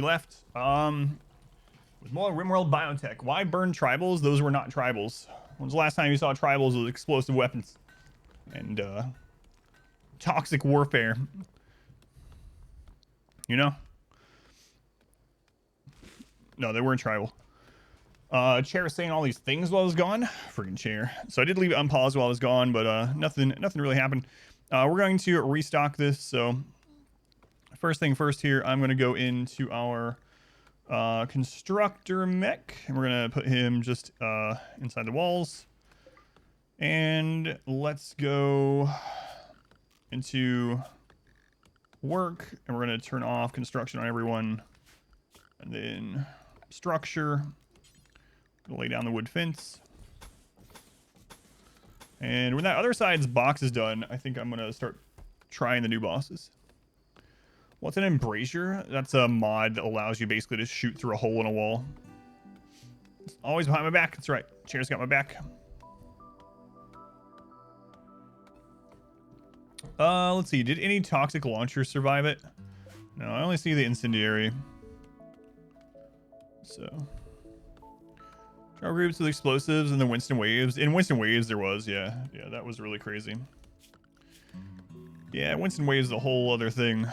left. With more RimWorld Biotech. Why burn tribals? Those were not tribals. When's the last time you saw tribals with explosive weapons and toxic warfare? You know? No, they weren't tribal. Chair was saying all these things while I was gone. Friggin' chair. So I did leave it unpaused while I was gone, but nothing really happened. We're going to restock this. So first thing first here, I'm going to go into our constructor mech, and we're going to put him just inside the walls. And let's go into work, and we're going to turn off construction on everyone. And then structure. Lay down the wood fence. And when that other side's box is done, I think I'm going to start trying the new bosses. What's an embrasure? That's a mod that allows you basically to shoot through a hole in a wall. It's always behind my back. That's right. Chair's got my back. Let's see. Did any toxic launchers survive it? No, I only see the incendiary. So... Our groups with explosives and the Winston Waves. In Winston Waves there was, yeah. Yeah, that was really crazy. Yeah, Winston Waves is a whole other thing.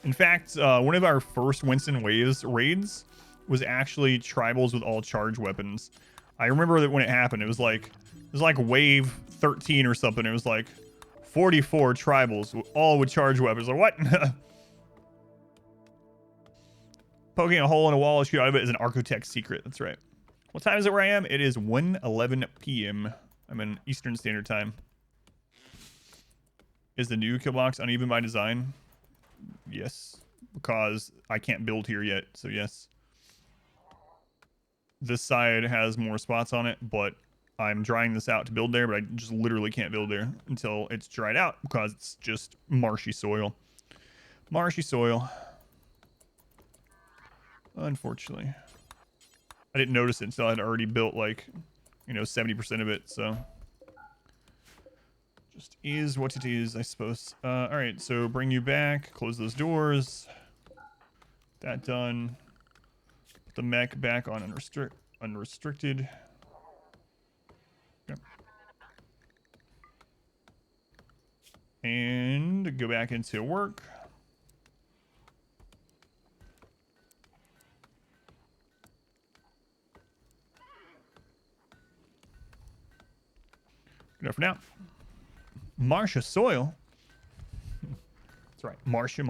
In fact, one of our first Winston Waves raids was actually tribals with all charge weapons. I remember that when it happened, it was like wave 13 or something. It was like 44 tribals, all with charge weapons. Like, what? Poking a hole in a wall to shoot out of it is an Architect secret. That's right. What time is it where I am? It is 1:11 p.m. I'm in Eastern Standard Time. Is the new Killbox uneven by design? Yes. Because I can't build here yet, so yes. This side has more spots on it, but I'm drying this out to build there, but I just literally can't build there until it's dried out because it's just marshy soil. Marshy soil. Unfortunately. I didn't notice it until I'd already built like, 70% of it, so. Just is what it is, I suppose. Alright, so bring you back, close those doors. That done. Put the mech back on unrestricted. Okay. And go back into work. Enough for now. Marcia soil. That's right. Marcia.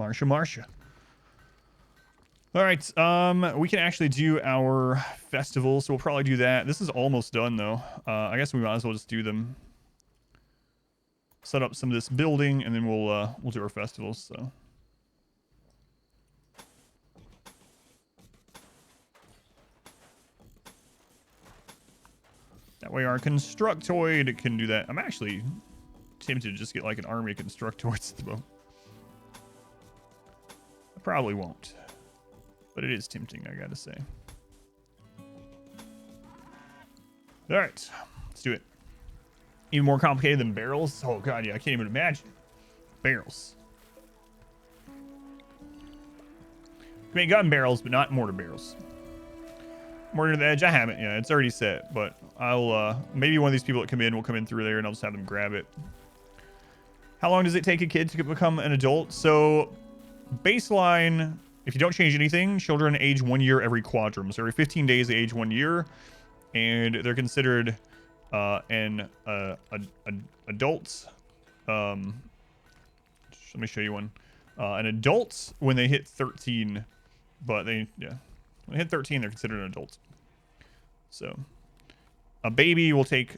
All right. We can actually do our festival, so we'll probably do that. This is almost done, though. I guess we might as well just do them. Set up some of this building, and then we'll do our festivals. So. That way our Constructoid can do that. I'm actually tempted to just get like an army of Constructoids at the moment. I probably won't. But it is tempting, I gotta say. Alright, let's do it. Even more complicated than barrels? Oh god, yeah, I can't even imagine. Barrels. I mean, gun barrels, but not mortar barrels. Mortar to the edge, I haven't. Yeah, it's already set, but I'll maybe one of these people that come in will come in through there and I'll just have them grab it. How long does it take a kid to become an adult? So baseline, if you don't change anything, children age 1 year every quadrum. So every 15 days they age 1 year, and they're considered an adult. Let me show you one. An adult when they hit 13, but when they hit 13, they're considered an adult. So a baby will take,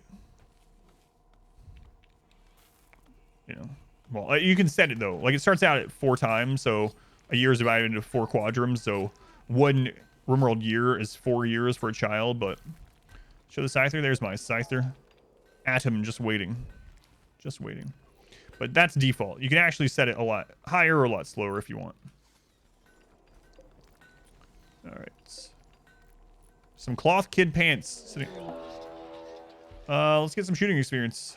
well, you can set it though. Like it starts out at 4 times, so a year is divided into 4 quadrums. So 1 RimWorld year is 4 years for a child. But show the Scyther. There's my Scyther. Atom just waiting, But that's default. You can actually set it a lot higher or a lot slower if you want. All right. Some cloth kid pants. Let's get some shooting experience.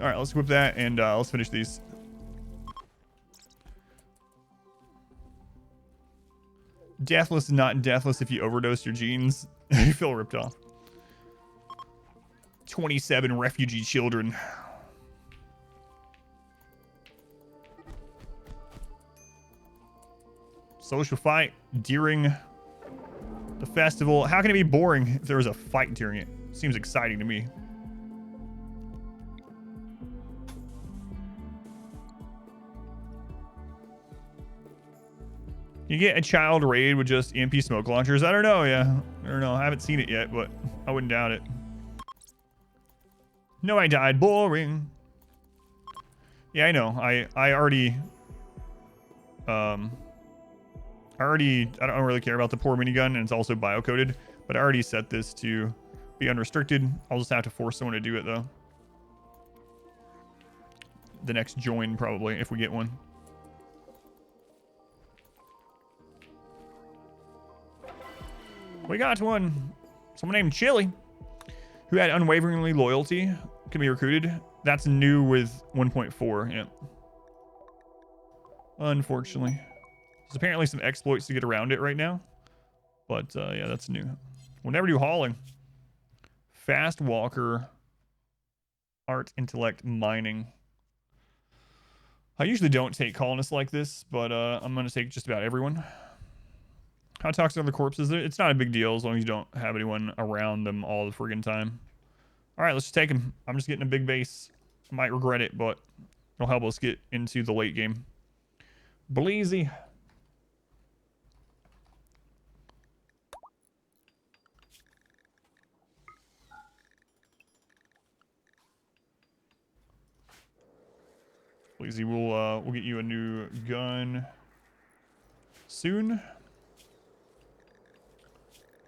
All right, let's equip that and let's finish these. Deathless is not deathless if you overdose your genes. You feel ripped off. 27 refugee children. Social fight during the festival. How can it be boring if there was a fight during it? Seems exciting to me. You get a child raid with just EMP smoke launchers? I don't know, yeah. I don't know. I haven't seen it yet, but I wouldn't doubt it. No, I died. Boring. Yeah, I know. I already... I don't really care about the poor minigun, and it's also bio-coded, but I already set this to be unrestricted. I'll just have to force someone to do it, though. The next join, probably, if we get one. We got one. Someone named Chili, who had unwaveringly loyalty, can be recruited. That's new with 1.4, yeah. Unfortunately. There's apparently some exploits to get around it right now. But, yeah, that's new. We'll never do hauling. Fast walker. Art, intellect, mining. I usually don't take colonists like this, but I'm going to take just about everyone. How toxic are the corpses? It's not a big deal as long as you don't have anyone around them all the friggin' time. All right, let's just take them. I'm just getting a big base. I might regret it, but it'll help us get into the late game. Blezy. Blezy, we'll get you a new gun soon.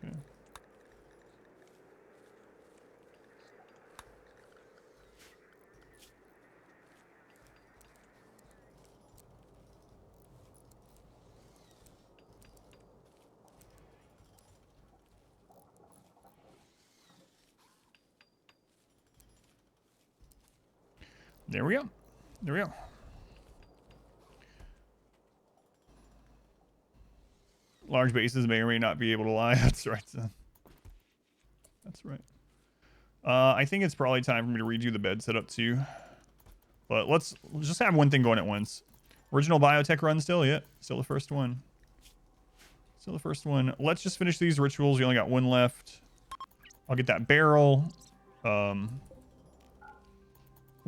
Okay. There we go. There we go. Large bases may or may not be able to lie. That's right. That's right. I think it's probably time for me to redo the bed setup too. But let's just have one thing going at once. Original biotech run still? Yeah. Still the first one. Still the first one. Let's just finish these rituals. We only got one left. I'll get that barrel. We'll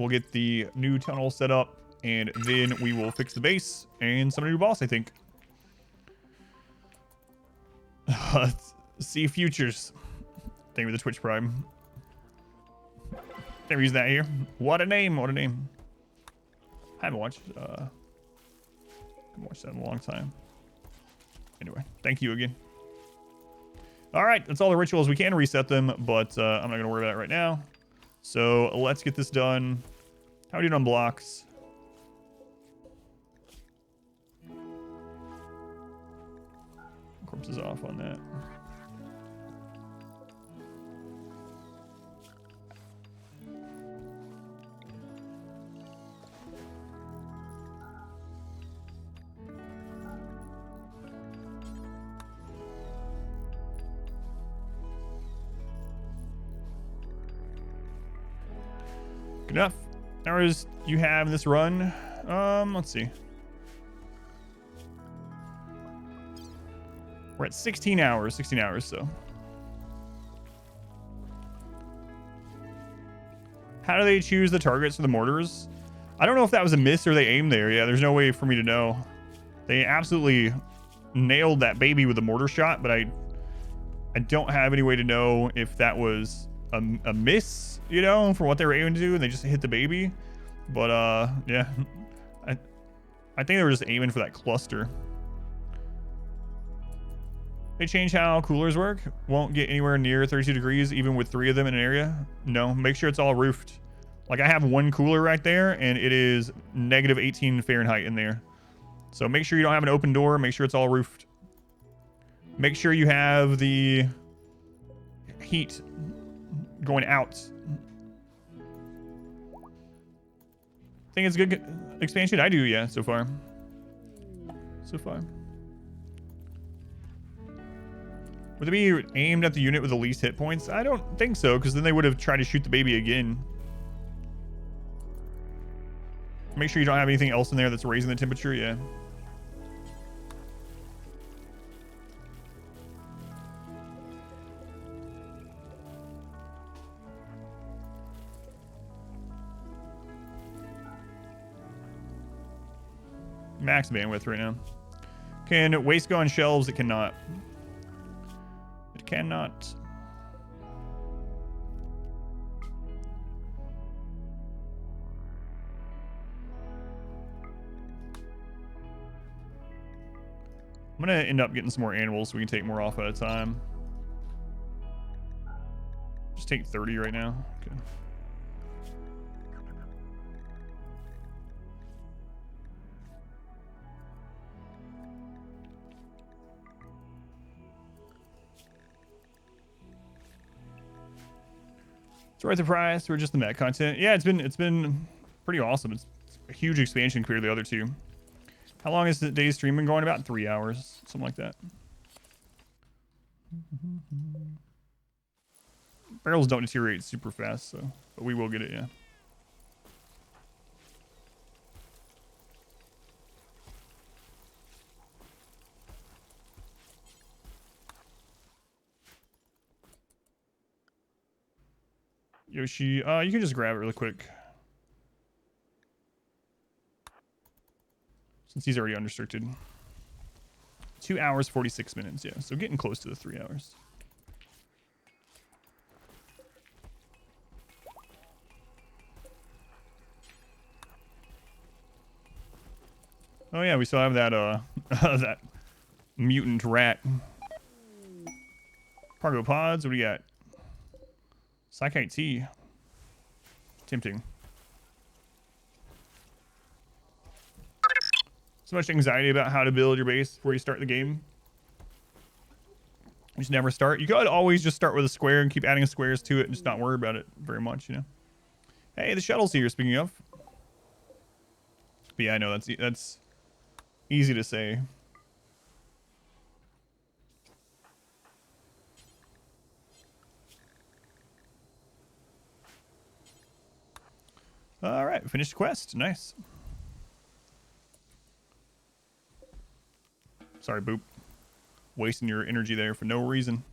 get the new tunnel set up. And then we will fix the base. And summon a new boss, I think. See futures. Thank you for the Twitch Prime. Never use that here. What a name! What a name! I haven't watched that in a long time. Anyway, thank you again. All right, that's all the rituals. We can reset them, but I'm not gonna worry about it right now. So let's get this done. How are we doing on blocks? Corpse is off on that. Good enough. Hours you have in this run? Let's see. We're at 16 hours, so. How do they choose the targets for the mortars? I don't know if that was a miss or they aimed there. Yeah, there's no way for me to know. They absolutely nailed that baby with a mortar shot, but I don't have any way to know if that was a miss, you know, for what they were aiming to do, and they just hit the baby. But, yeah. I think they were just aiming for that cluster. They change how coolers work. Won't get anywhere near 32 degrees, even with 3 of them in an area. No, make sure it's all roofed. Like, I have one cooler right there, and it is negative 18 Fahrenheit in there. So make sure you don't have an open door. Make sure it's all roofed. Make sure you have the heat going out. Think it's a good expansion? I do, yeah, so far. So far. Would it be aimed at the unit with the least hit points? I don't think so, because then they would have tried to shoot the baby again. Make sure you don't have anything else in there that's raising the temperature, yeah. Max bandwidth right now. Can waste go on shelves? It cannot. It cannot. I'm gonna end up getting some more animals so we can take more off at a time. Just take 30 right now. Okay. It's worth the price for just the mech content. Yeah, it's been pretty awesome. It's a huge expansion compared to the other two. How long has the day's stream been going? About 3 hours, something like that. Barrels don't deteriorate super fast, so but we will get it, yeah. Yoshi, you can just grab it really quick. Since he's already unrestricted. 2 hours, 46 minutes, yeah. So getting close to the 3 hours. Oh yeah, we still have that, that mutant rat. Cargo pods, what do you got? Psychite tea. Tempting. So much anxiety about how to build your base before you start the game. You just never start. You could always just start with a square and keep adding squares to it and just not worry about it very much, you know. Hey, the shuttle's here, speaking of. But yeah, I know that's easy to say. All right, finished quest. Nice. Sorry, Boop. Wasting your energy there for no reason.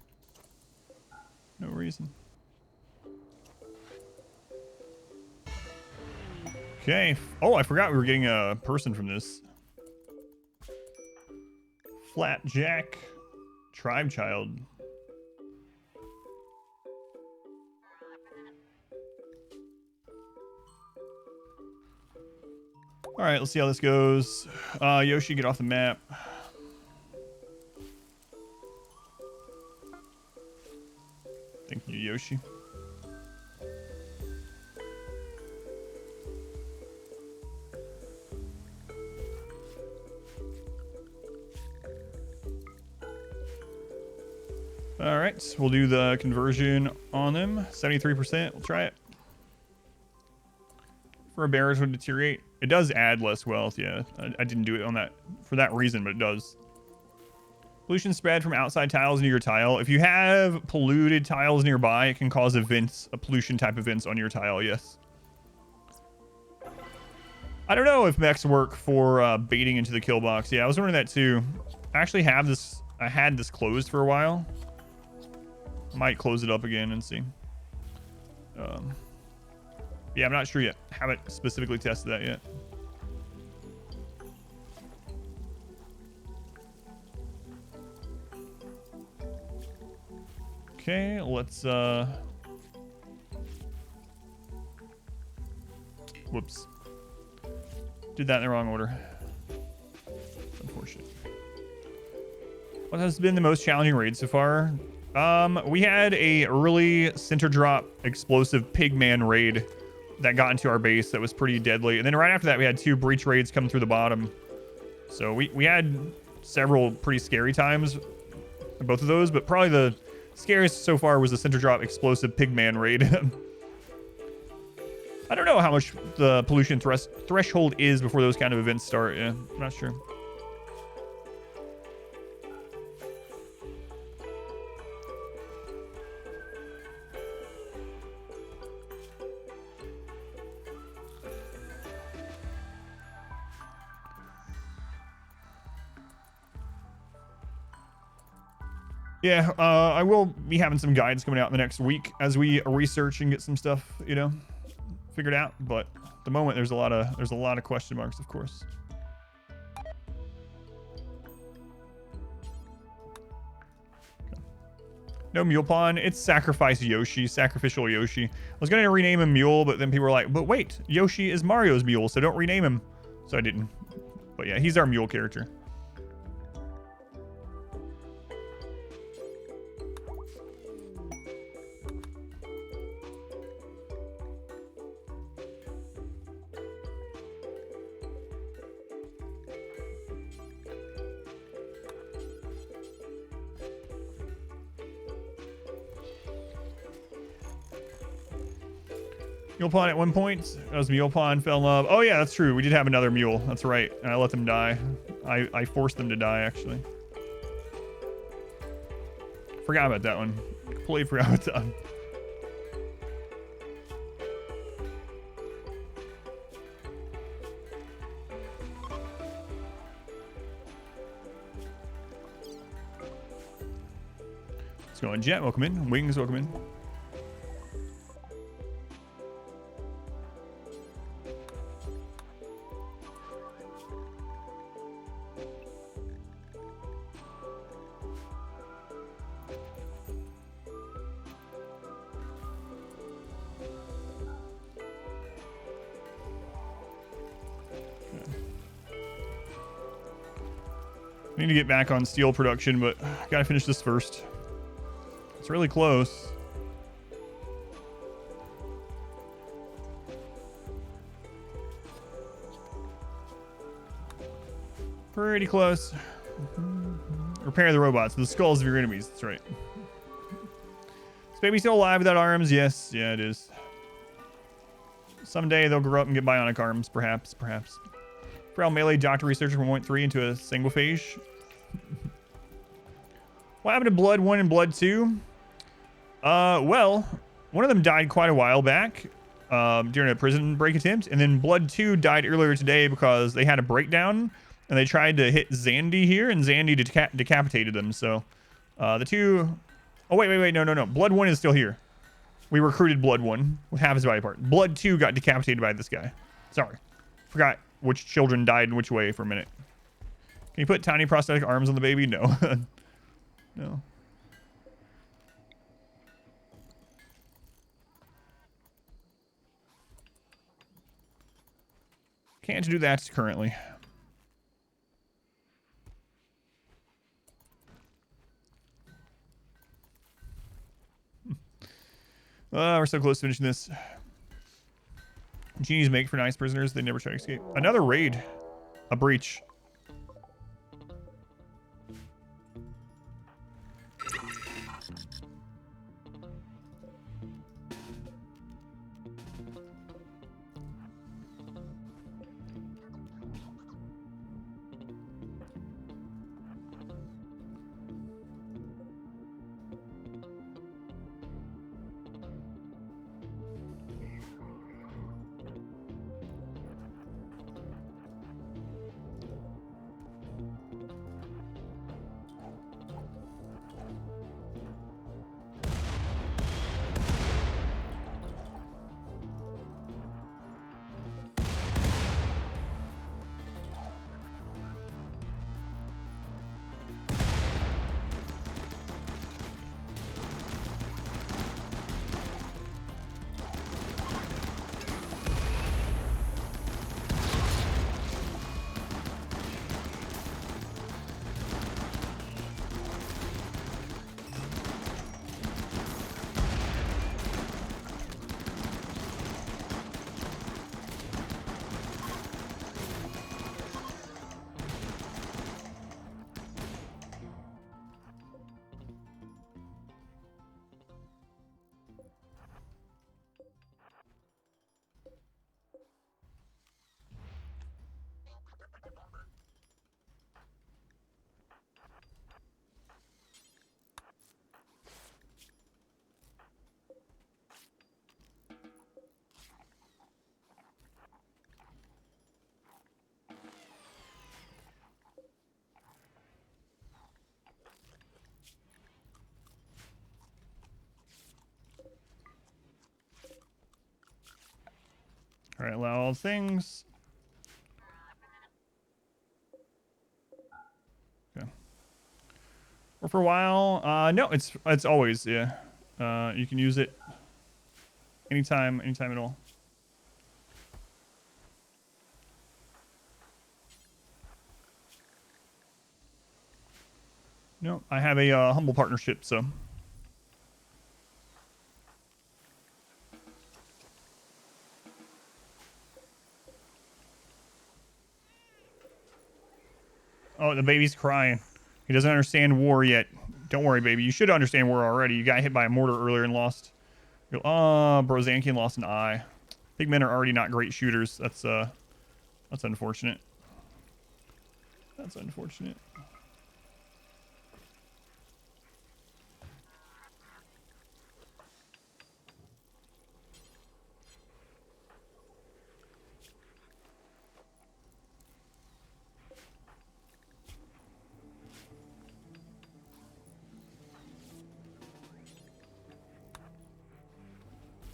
No reason. Okay. Oh, I forgot we were getting a person from this. Flatjack Tribe Child. All right, let's see how this goes. Yoshi, get off the map. Thank you, Yoshi. All right, we'll do the conversion on them. 73%, we'll try it. For a bearers would deteriorate. It does add less wealth, yeah. I didn't do it on that for that reason, but it does. Pollution spread from outside tiles into your tile. If you have polluted tiles nearby, it can cause events, pollution type events on your tile, yes. I don't know if mechs work for baiting into the kill box. Yeah, I was wondering that too. I actually have this, I had this closed for a while. Might close it up again and see. Yeah, I'm not sure yet. Haven't specifically tested that yet. Okay, let's whoops. Did that in the wrong order. It's unfortunate. What has been the most challenging raid so far? We had a early center drop explosive pigman raid that got into our base that was pretty deadly. And then right after that, we had 2 breach raids come through the bottom. So we had several pretty scary times, both of those, but probably the scariest so far was the center drop explosive pigman raid. I don't know how much the pollution threshold is before those kind of events start. Yeah, I'm not sure. Yeah, I will be having some guides coming out in the next week as we research and get some stuff, you know, figured out. But at the moment, there's a lot of question marks, of course. Okay. No Mule Pawn. It's Sacrifice Yoshi, Sacrificial Yoshi. I was gonna rename him Mule, but then people were like, "But wait, Yoshi is Mario's mule, so don't rename him." So I didn't. But yeah, he's our mule character. Mule Pawn at one point. That was Mule Pawn fell in love. Oh yeah, that's true. We did have another mule. That's right. And I let them die. I forced them to die, actually. Forgot about that one. Completely forgot about that one. Let's go on Jet. Welcome in. Wings, welcome in. I need to get back on steel production, but I gotta finish this first. It's really close. Pretty close. Repair the robots, the skulls of your enemies. That's right. Is baby still alive without arms? Yes. Yeah, it is. Someday they'll grow up and get bionic arms, perhaps. Frail melee doctor researcher from 1.3 into a Sanguophage. What happened to Blood 1 and Blood 2? Well, one of them died quite a while back during a prison break attempt, and then Blood 2 died earlier today because they had a breakdown, and they tried to hit Zandy here, and Zandy decapitated them, so the two... Oh, wait, no. Blood 1 is still here. We recruited Blood 1 with half his body part. Blood 2 got decapitated by this guy. Sorry. Forgot which children died in which way for a minute. Can you put tiny prosthetic arms on the baby? No. No. Can't do that currently. We're so close to finishing this. Genies make for nice prisoners. They never try to escape. Another raid. A breach. All right, allow all things. Okay. Or for a while. No, it's always, yeah. You can use it anytime at all. No, I have a humble partnership, so. Oh, the baby's crying. He doesn't understand war yet. Don't worry, baby. You should understand war already. You got hit by a mortar earlier and lost. Brozankian lost an eye. Pigmen are already not great shooters. That's unfortunate. That's unfortunate.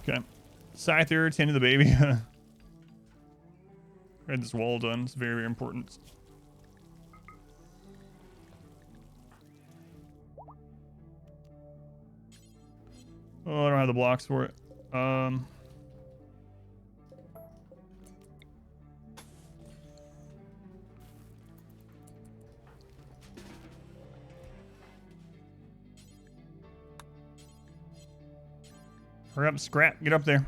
Okay. Scyther, tend to the baby. Had this wall done. It's very, very important. Oh, I don't have the blocks for it. Hurry up, scrap. Get up there.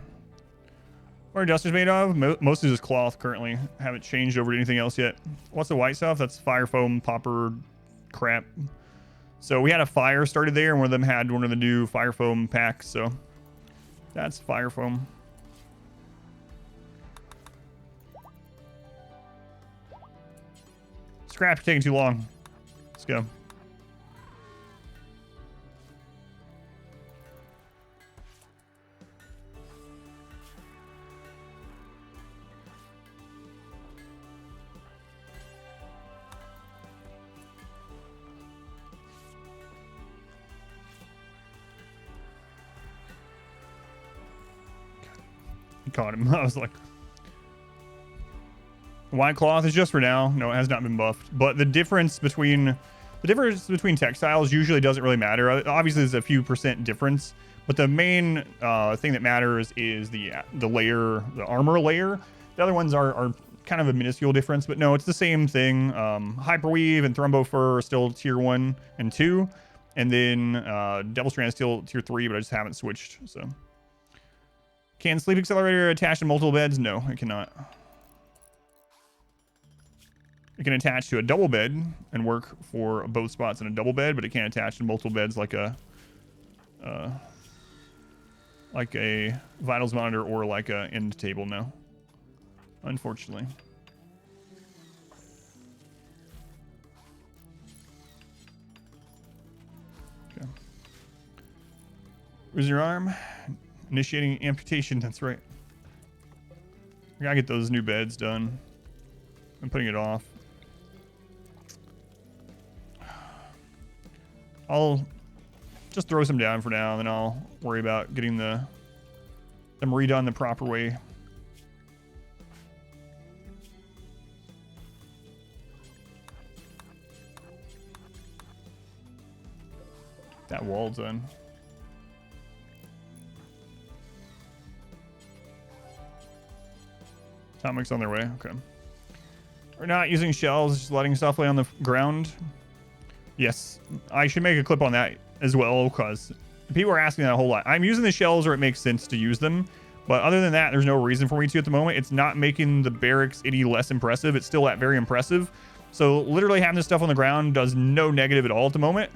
What are dusters made of? Mostly just cloth currently. Haven't changed over to anything else yet. What's the white stuff? That's fire foam, popper, crap. So we had a fire started there, and one of them had one of the new fire foam packs, so that's fire foam. Scrap, you're taking too long. Let's go. Caught him. I was like, white cloth is just for now. No, it has not been buffed. But the difference between textiles usually doesn't really matter. Obviously, there's a few percent difference, but the main thing that matters is the layer, the armor layer. The other ones are kind of a minuscule difference, but no, it's the same thing. Hyperweave and Thrumbo Fur are still tier 1 and 2, and then Devil Strand is still tier 3, but I just haven't switched. So. Can sleep accelerator attach to multiple beds? No, it cannot. It can attach to a double bed and work for both spots in a double bed, but it can't attach to multiple beds like a vitals monitor or like a end table. No, unfortunately. Okay. Where's your arm? Initiating amputation, that's right. I gotta get those new beds done. I'm putting it off. I'll just throw some down for now, and then I'll worry about getting them redone the proper way. That wall done. Atomics on their way. Okay. We're not using shells, just letting stuff lay on the ground. Yes, I should make a clip on that as well, because people are asking that a whole lot. I'm using the shells where it makes sense to use them, but other than that, there's no reason for me to at the moment. It's not making the barracks any less impressive. It's still very impressive. So literally having this stuff on the ground does no negative at all at the moment.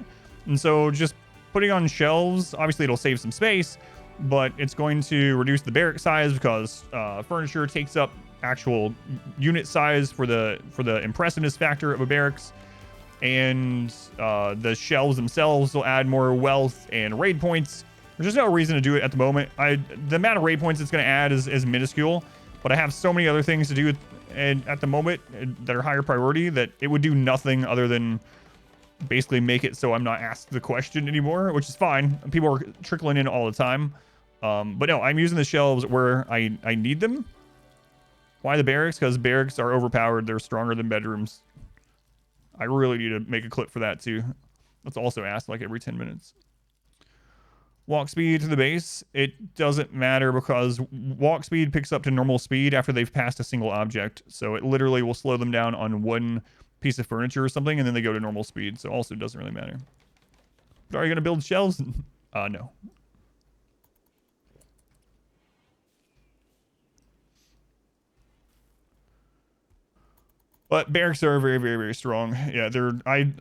And so just putting on shelves, obviously it'll save some space, but it's going to reduce the barrack size because furniture takes up actual unit size for the impressiveness factor of a barracks, and the shelves themselves will add more wealth and raid points. There's just no reason to do it at the moment. The amount of raid points it's going to add is minuscule, but I have so many other things to do at the moment that are higher priority that it would do nothing other than basically make it so I'm not asked the question anymore, which is fine. People are trickling in all the time. But no, I'm using the shelves where I need them. Why the barracks? Because barracks are overpowered. They're stronger than bedrooms. I really need to make a clip for that too. That's also asked like every 10 minutes. Walk speed to the base. It doesn't matter because walk speed picks up to normal speed after they've passed a single object. So it literally will slow them down on one piece of furniture or something, and then they go to normal speed. So also it doesn't really matter. But are you going to build shelves? No. But barracks are very, very, very strong. Yeah,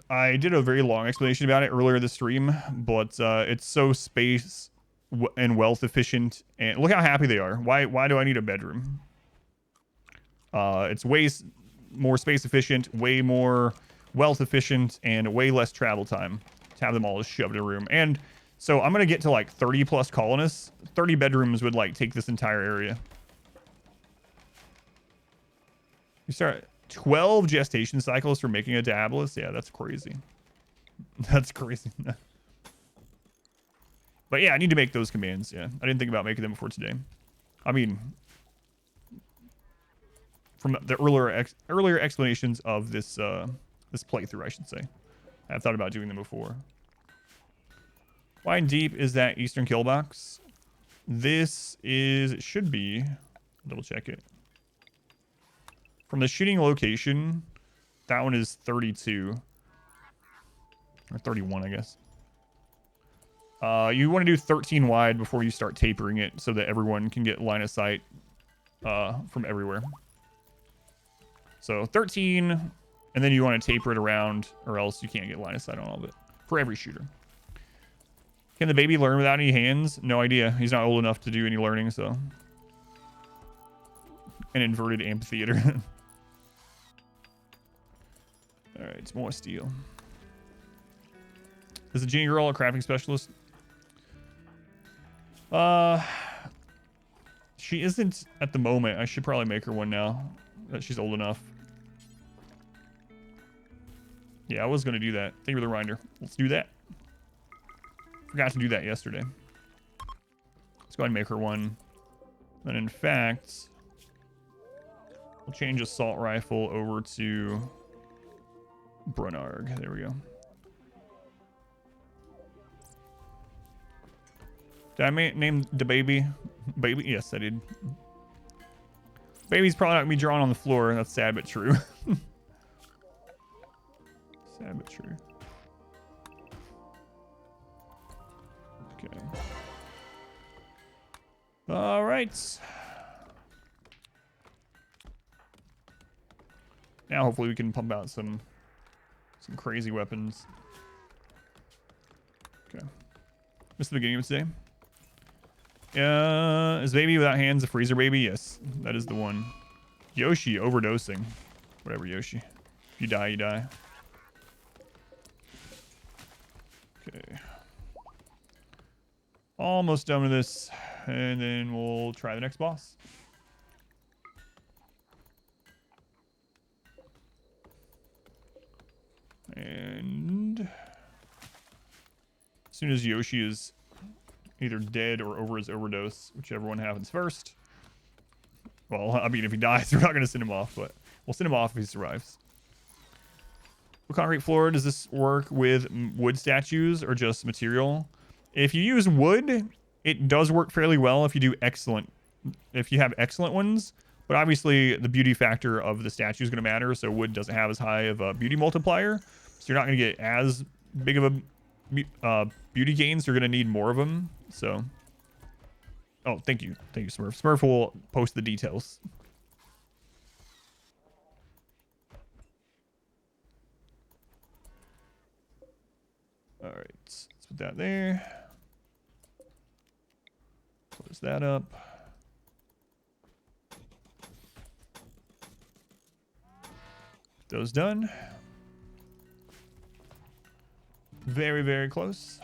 I did a very long explanation about it earlier this stream, but it's so space and wealth efficient. And look how happy they are. Why do I need a bedroom? It's way more space efficient, way more wealth efficient, and way less travel time to have them all just shoved in a room. And so I'm gonna get to like 30 plus colonists. 30 bedrooms would like take this entire area. You start 12 gestation cycles for making a Diabolus. Yeah, that's crazy. That's crazy. But yeah, I need to make those commands. Yeah, I didn't think about making them before today. I mean, from the earlier explanations of this this playthrough, I should say, I've thought about doing them before. Wide and deep is that eastern kill box. This is, it should be, double check it. From the shooting location, that one is 32. Or 31, I guess. You want to do 13 wide before you start tapering it so that everyone can get line of sight from everywhere. So 13, and then you want to taper it around, or else you can't get line of sight on all of it. For every shooter. Can the baby learn without any hands? No idea. He's not old enough to do any learning, so. An inverted amphitheater. Alright, more steel. Is the genie girl a crafting specialist? She isn't at the moment. I should probably make her one now that she's old enough. Yeah, I was going to do that. Thank you for the reminder. Let's do that. Forgot to do that yesterday. Let's go ahead and make her one. And in fact, we'll change assault rifle over to Brunnarg. There we go. Did I name the baby? Baby? Yes, I did. Baby's probably not going to be drawn on the floor. That's sad but true. Sad but true. Okay. All right. Now hopefully we can pump out some crazy weapons. Okay. Missed the beginning of today. Is baby without hands a freezer baby? Yes, that is the one. Yoshi overdosing. Whatever, Yoshi. If you die, you die. Okay. Almost done with this. And then we'll try the next boss. And as soon as Yoshi is either dead or over his overdose, whichever one happens first. Well, I mean, if he dies, we're not going to send him off, but we'll send him off if he survives. What concrete floor does this work with? Wood statues or just material? If you use wood, it does work fairly well if you do excellent. If you have excellent ones, but obviously the beauty factor of the statue is going to matter. So wood doesn't have as high of a beauty multiplier, so you're not going to get as big of a beauty gains. You're going to need more of them. So, oh, thank you, Smurf. Smurf will post the details. All right, let's put that there. Close that up. Those done. Very, very close.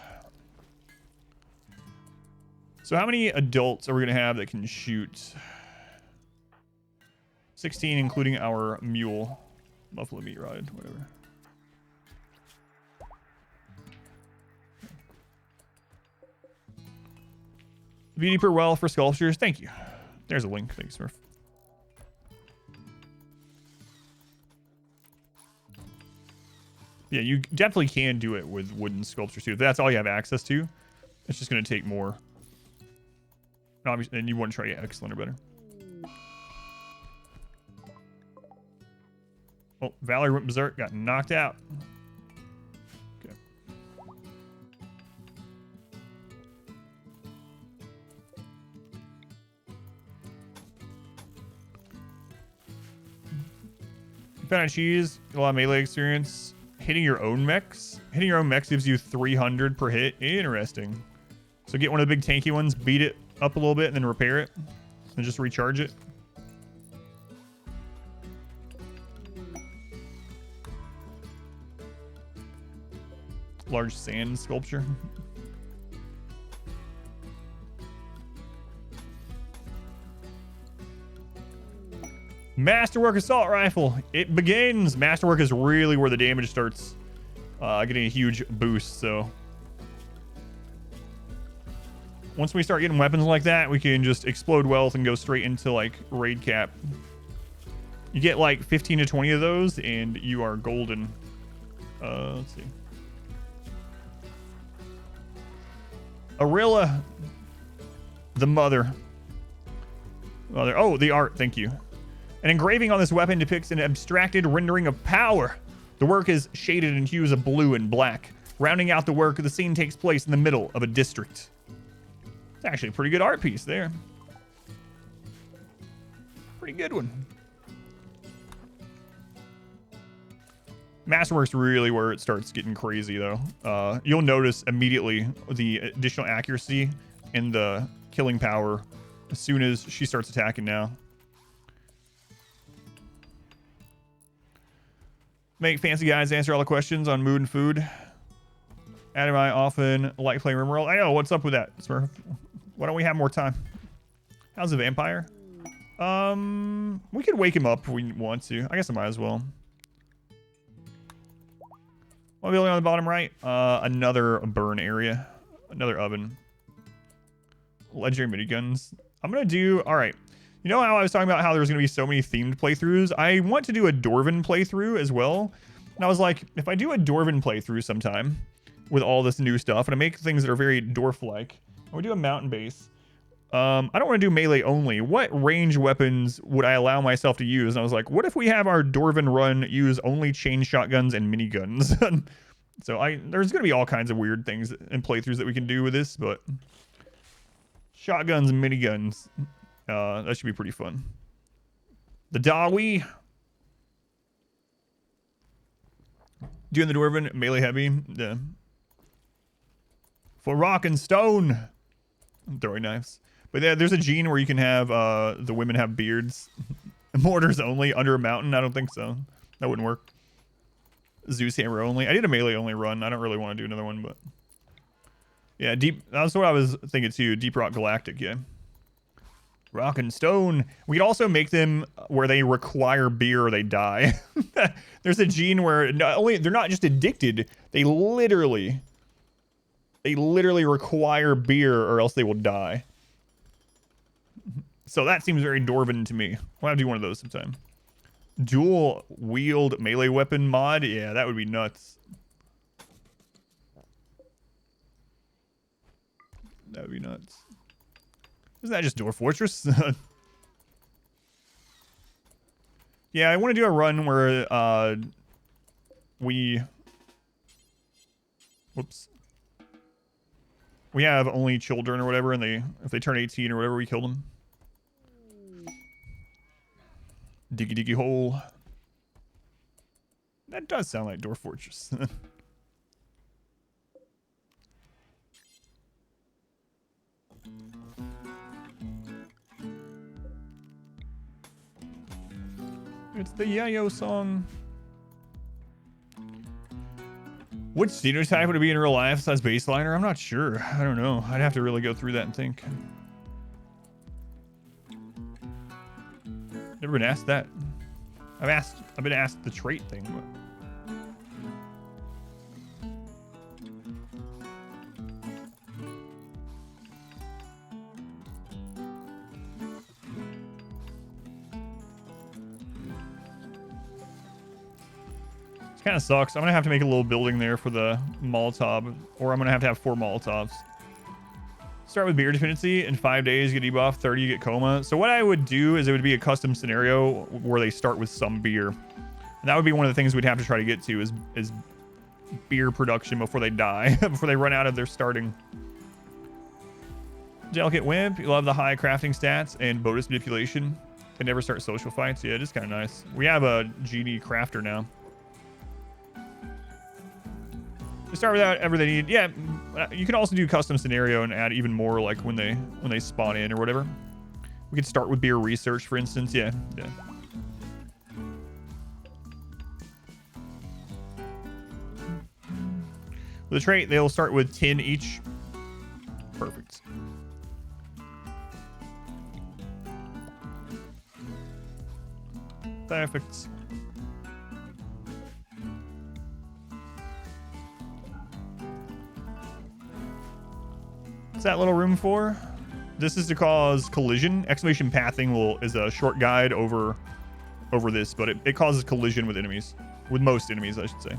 So how many adults are we going to have that can shoot? 16, including our mule. Buffalo meat rod, whatever. Beauty per well for sculptures. Thank you. There's a link. Thanks, Smurf. Yeah, you definitely can do it with wooden sculptures too. If that's all you have access to, it's just going to take more. And obviously, and you want to try to get X-Slender better. Oh, Valerie went berserk, got knocked out. Okay. Found a cheese, a lot of melee experience. Hitting your own mechs. Hitting your own mechs gives you 300 per hit. Interesting. So get one of the big tanky ones, beat it up a little bit, and then repair it. And just recharge it. Large sand sculpture. Masterwork assault rifle. It begins. Masterwork is really where the damage starts getting a huge boost. So once we start getting weapons like that, we can just explode wealth and go straight into like raid cap. You get like 15 to 20 of those and you are golden. Let's see. Arilla, the mother. Oh, the art. Thank you. An engraving on this weapon depicts an abstracted rendering of power. The work is shaded in hues of blue and black. Rounding out the work, the scene takes place in the middle of a district. It's actually a pretty good art piece there. Pretty good one. Masterwork's really where it starts getting crazy, though. You'll notice immediately the additional accuracy and the killing power as soon as she starts attacking now. Make fancy guys answer all the questions on mood and food. Adam and I often like playing RimWorld. I know, what's up with that, Smurf? Why don't we have more time? How's the vampire? We could wake him up if we want to. I guess I might as well. What building on the bottom right? Another burn area. Another oven. Legendary miniguns. I'm gonna do... Alright. You know how I was talking about how there's going to be so many themed playthroughs? I want to do a Dwarven playthrough as well. And I was like, if I do a Dwarven playthrough sometime with all this new stuff, and I make things that are very dwarf-like, and we do a mountain base, I don't want to do melee only. What range weapons would I allow myself to use? And I was like, what if we have our Dwarven run use only chain shotguns and miniguns? So there's going to be all kinds of weird things and playthroughs that we can do with this, but shotguns and miniguns. That should be pretty fun. The Dawi. Doing the Dwarven, melee heavy. Yeah. For rock and stone. I'm throwing knives. But yeah, there's a gene where you can have the women have beards. Mortars only under a mountain. I don't think so. That wouldn't work. Zeus hammer only. I did a melee only run. I don't really want to do another one, but yeah, deep. That's what I was thinking too. Deep Rock Galactic. Yeah. Rock and stone. We could also make them where they require beer or they die. There's a gene where not only they're not just addicted, they literally require beer or else they will die. So that seems very Dwarven to me. We'll have to do one of those sometime. Dual wield melee weapon mod. Yeah, that would be nuts. That would be nuts. Isn't that just Dwarf Fortress? Yeah, I want to do a run where we have only children or whatever, and if they turn 18 or whatever, we kill them. Diggy diggy hole. That does sound like Dwarf Fortress. It's the Yayo song. What stereotype would it be in real life besides baseliner? I'm not sure. I don't know. I'd have to really go through that and think. Never been asked that. I've been asked the trait thing, but Kind of sucks. I'm going to have to make a little building there for the Molotov, or I'm going to have 4 Molotovs. Start with beer dependency. In 5 days, you get debuff. 30, you get coma. So what I would do is it would be a custom scenario where they start with some beer. And that would be one of the things we'd have to try to get to is beer production before they die, before they run out of their starting. Delicate Wimp. You'll have the high crafting stats and bonus manipulation. They never start social fights. Yeah, it is kind of nice. We have a genie crafter now. They start without ever they need. Yeah, you can also do custom scenario and add even more, like when they spawn in or whatever. We could start with beer research, for instance. Yeah. With a trait, they'll start with 10 each. Perfect. Perfect. What's that little room for? This is to cause collision. Excavation pathing is a short guide over this, but it causes collision with enemies. With most enemies, I should say.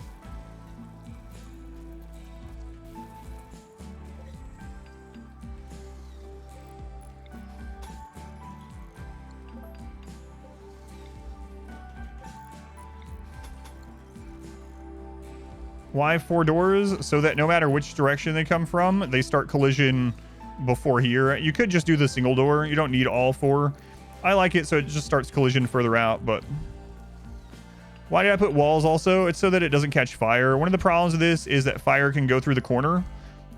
Why 4 doors? So that no matter which direction they come from, they start collision before here. You could just do the single door. You don't need all 4. I like it so it just starts collision further out, but why did I put walls also? It's so that it doesn't catch fire. One of the problems of this is that fire can go through the corner.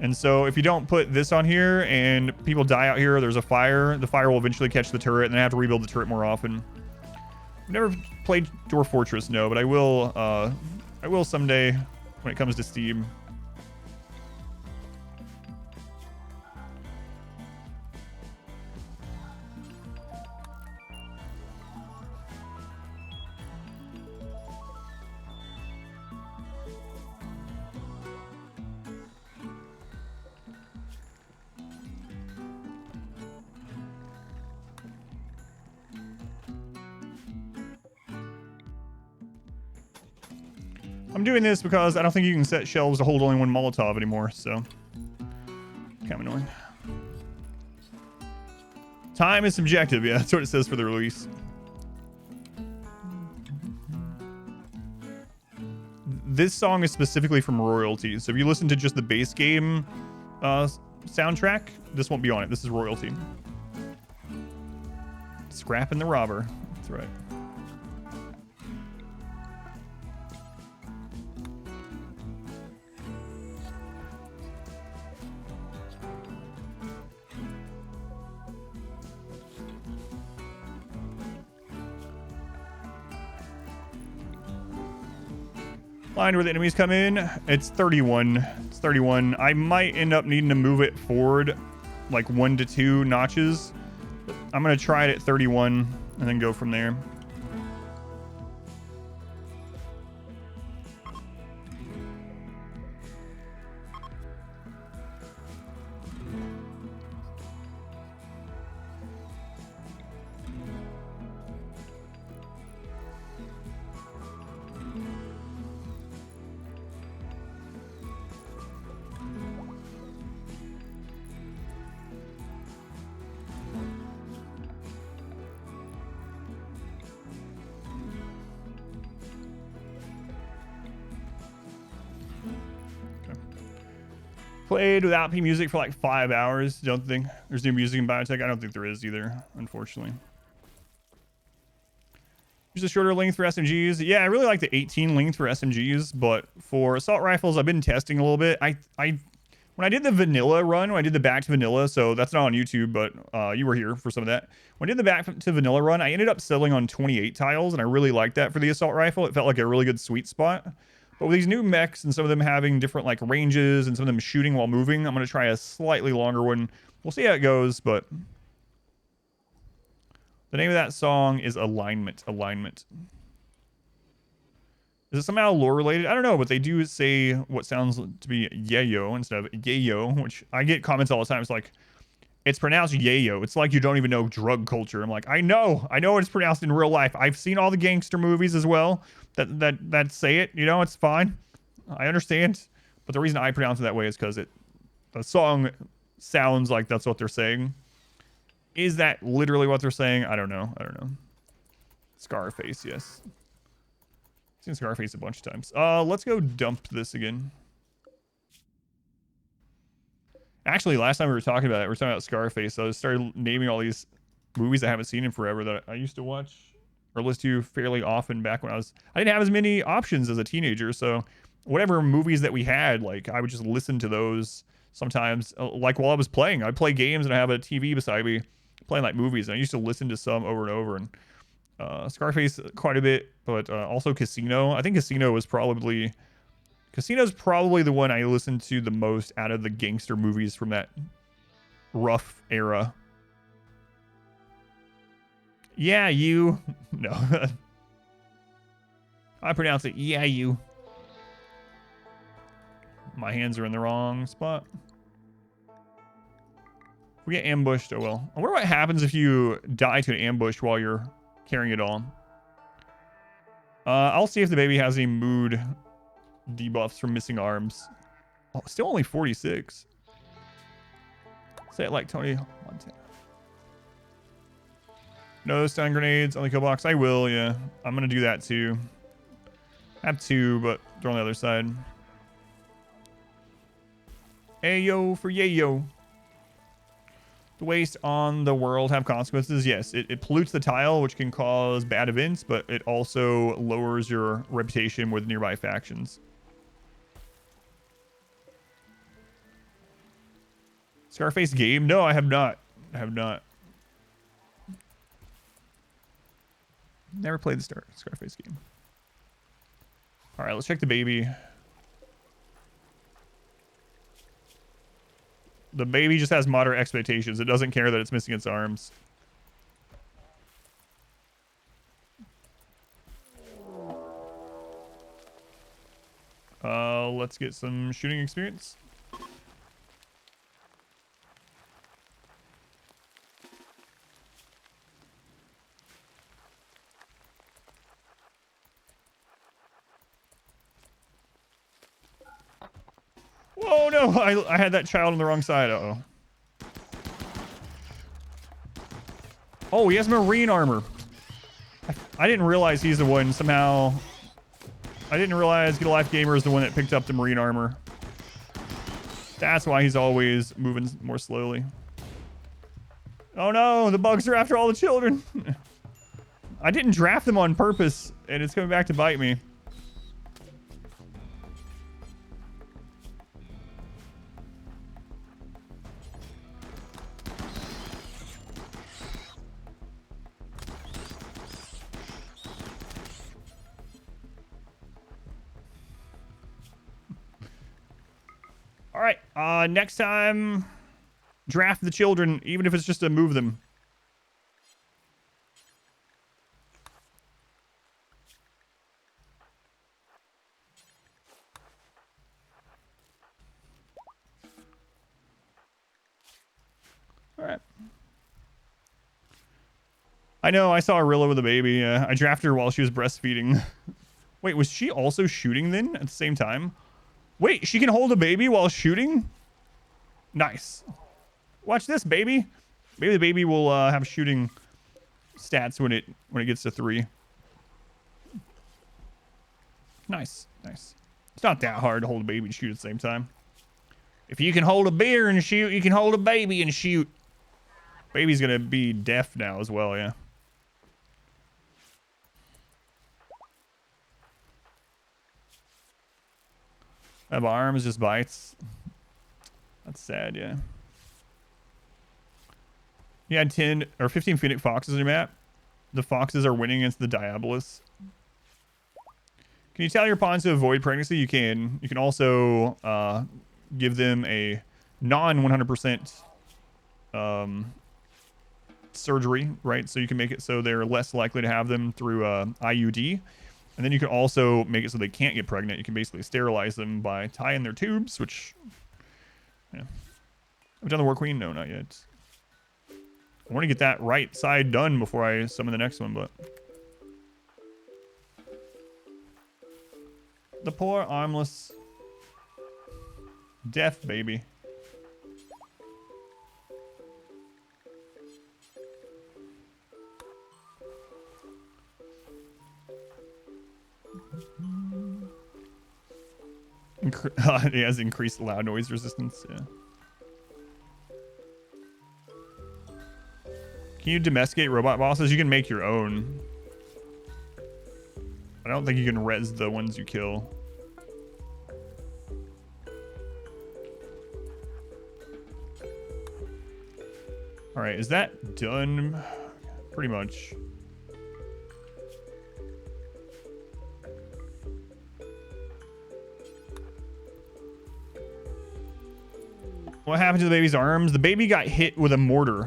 And so if you don't put this on here and people die out here, there's a fire, the fire will eventually catch the turret and then I have to rebuild the turret more often. I've never played Dwarf Fortress, no, but I will someday when it comes to Steam. I'm doing this because I don't think you can set shelves to hold only 1 Molotov anymore, so kind of annoying. Time is subjective, yeah, that's what it says for the release. This song is specifically from royalty, so if you listen to just the base game soundtrack, this won't be on it. This is royalty. Scrapping the robber, that's right. Line where the enemies come in, it's 31. It's 31. I might end up needing to move it forward like 1 to 2 notches. I'm gonna try it at 31 and then go from there. Played without P music for like 5 hours. Don't think there's new music in Biotech. I don't think there is either, unfortunately. Use a shorter length for SMGs. Yeah, I really like the 18 length for SMGs, but for assault rifles, I've been testing a little bit. When I did the vanilla run, when I did the back to vanilla, so that's not on YouTube, but you were here for some of that. When I did the back to vanilla run, I ended up settling on 28 tiles, and I really liked that for the assault rifle. It felt like a really good sweet spot. But with these new mechs and some of them having different like ranges and some of them shooting while moving, I'm going to try a slightly longer one. We'll see how it goes, but the name of that song is Alignment. Alignment. Is it somehow lore related? I don't know, but they do say what sounds to be yayo instead of yayo, which I get comments all the time. It's like, it's pronounced yayo. It's like you don't even know drug culture. I'm like, I know it's pronounced in real life. I've seen all the gangster movies as well. that say it. You know, it's fine. I understand. But the reason I pronounce it that way is because the song sounds like that's what they're saying. Is that literally what they're saying? I don't know. Scarface, yes. I've seen Scarface a bunch of times. Let's go dump this again. Actually, last time we were talking about it, we were talking about Scarface. So I started naming all these movies I haven't seen in forever that I used to watch or listen to fairly often back when I didn't have as many options as a teenager. So whatever movies that we had, like I would just listen to those sometimes. Like while I was playing, I'd play games and I have a TV beside me playing like movies. And I used to listen to some over and over. And Scarface quite a bit, but also Casino. I think Casino's probably the one I listened to the most out of the gangster movies from that rough era. Yeah, you. No. I pronounce it, yeah, you. My hands are in the wrong spot. If we get ambushed, oh well. I wonder what happens if you die to an ambush while you're carrying it on. I'll see if the baby has any mood debuffs from missing arms. Oh, still only 46. Say it like Tony Montana. No stun grenades on the kill box. I will, yeah. I'm gonna do that too. I have 2, but they're on the other side. Ayo for yayo. The waste on the world have consequences. Yes, it pollutes the tile, which can cause bad events, but it also lowers your reputation with nearby factions. Scarface game? No, I have not. Never played the Scarface game. All right, let's check the baby. The baby just has moderate expectations. It doesn't care that it's missing its arms. Let's get some shooting experience. Whoa, no, I had that child on the wrong side. Uh-oh. Oh, he has marine armor. I didn't realize he's the one somehow. I didn't realize Get a Life Gamer is the one that picked up the marine armor. That's why he's always moving more slowly. Oh no, the bugs are after all the children. I didn't draft them on purpose, and it's coming back to bite me. All right, next time, draft the children, even if it's just to move them. All right. I know, I saw Arilla with a baby. I drafted her while she was breastfeeding. Wait, was she also shooting then at the same time? Wait, she can hold a baby while shooting? Nice. Watch this, baby. Maybe the baby will have shooting stats when it gets to 3. Nice, nice. It's not that hard to hold a baby and shoot at the same time. If you can hold a beer and shoot, you can hold a baby and shoot. Baby's gonna be deaf now as well, yeah. Have arms, just bites. That's sad, yeah. You had 10 or 15 Phoenix Foxes on your map. The Foxes are winning against the Diabolus. Can you tell your pawns to avoid pregnancy? You can. You can also give them a non-100% surgery, right? So you can make it so they're less likely to have them through IUD. And then you can also make it so they can't get pregnant. You can basically sterilize them by tying their tubes, which... Yeah. Have we done the War Queen? No, not yet. I want to get that right side done before I summon the next one, but... The poor armless. Deaf baby. It has increased loud noise resistance. Yeah. Can you domesticate robot bosses? You can make your own. I don't think you can res the ones you kill. All right, is that done? Pretty much. What happened to the baby's arms? The baby got hit with a mortar.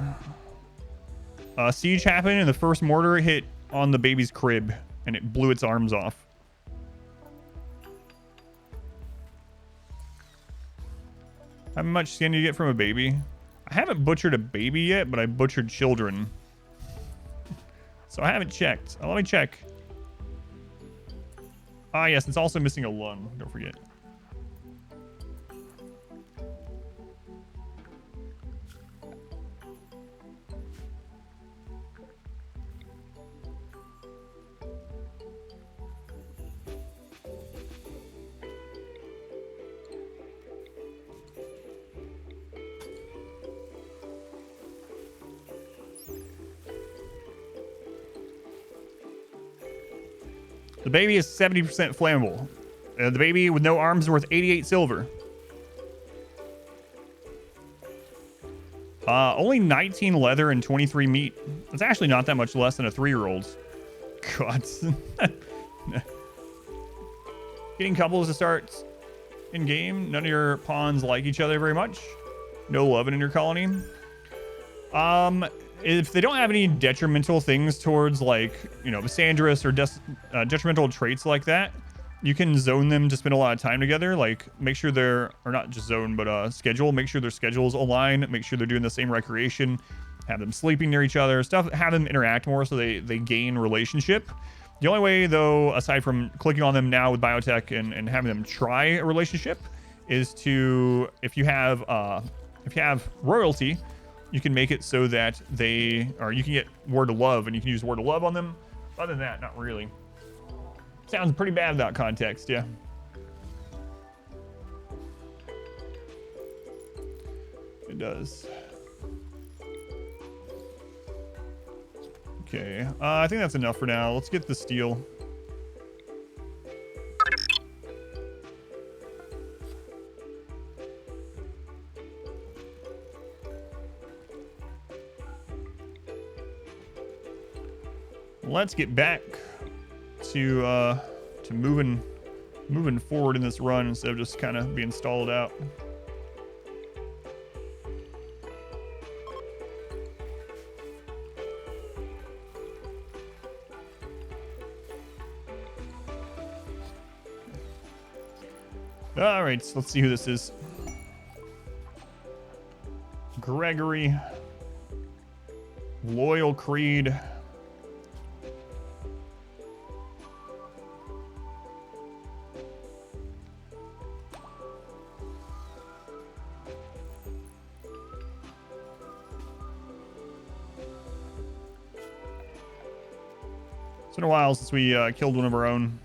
Siege happened, and the first mortar hit on the baby's crib, and it blew its arms off. How much skin do you get from a baby? I haven't butchered a baby yet, but I butchered children. So I haven't checked. Let me check. Ah, yes, it's also missing a lung. Don't forget. The baby is 70% flammable. The baby with no arms is worth 88 silver. Only 19 leather and 23 meat. It's actually not that much less than a 3-year-old's. God. Getting couples to start in game. None of your pawns like each other very much. No loving in your colony. If they don't have any detrimental things towards, like, you know, Misandrous or detrimental traits like that, you can zone them to spend a lot of time together. Like, make sure they're, or not just zone, but schedule. Make sure their schedules align. Make sure they're doing the same recreation. Have them sleeping near each other. Stuff. Have them interact more so they gain relationship. The only way, though, aside from clicking on them now with biotech and having them try a relationship, is to, if you have royalty, you can make it so that you can get word of love, and you can use word of love on them. Other than that, not really. Sounds pretty bad without context, yeah. It does. Okay, I think that's enough for now. Let's get the steel. Let's get back to moving forward in this run instead of just kind of being stalled out. All right, so let's see who this is. Gregory. Loyal Creed. It's been a while since we killed one of our own.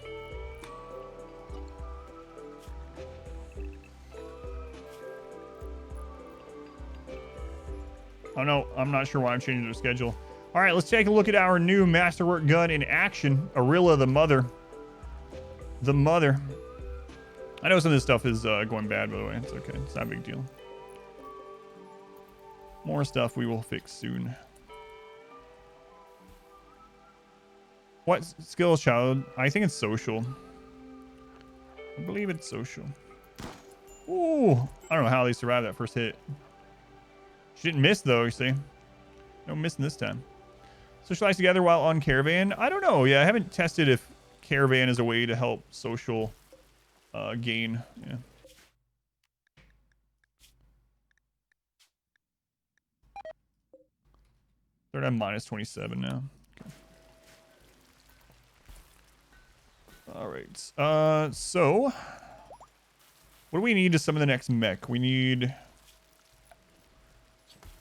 Oh no, I'm not sure why I'm changing their schedule. All right, let's take a look at our new masterwork gun in action. Arilla the Mother. The Mother. I know some of this stuff is going bad, by the way. It's okay. It's not a big deal. More stuff we will fix soon. What skills, child? I think it's social. I believe it's social. Ooh, I don't know how they survived that first hit. She didn't miss, though, you see. No missing this time. Socialize together while on caravan? I don't know. Yeah, I haven't tested if caravan is a way to help social gain. Yeah. They're at -27 now. Okay. All right. So what do we need to summon the next mech? We need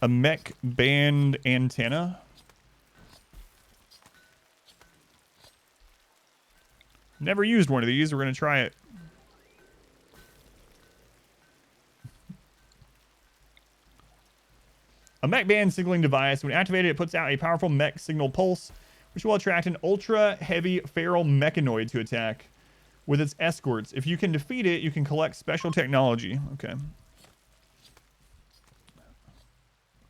a mech band antenna. Never used one of these. We're going to try it. A mech band signaling device. When activated, it puts out a powerful mech signal pulse, which will attract an ultra-heavy feral mechanoid to attack with its escorts. If you can defeat it, you can collect special technology. Okay.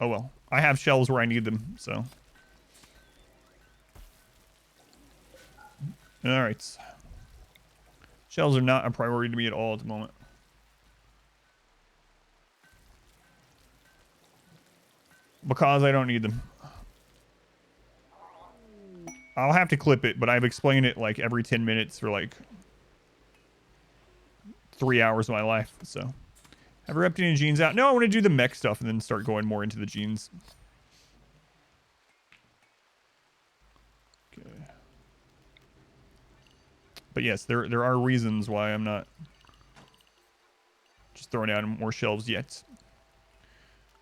Oh, well. I have shelves where I need them, so. All right. Shells are not a priority to me at all at the moment. Because I don't need them. I'll have to clip it, but I've explained it like every 10 minutes for like 3 hours of my life, so. Have ripped any genes out? No, I want to do the mech stuff and then start going more into the genes. Okay. But yes, there are reasons why I'm not just throwing out more shelves yet.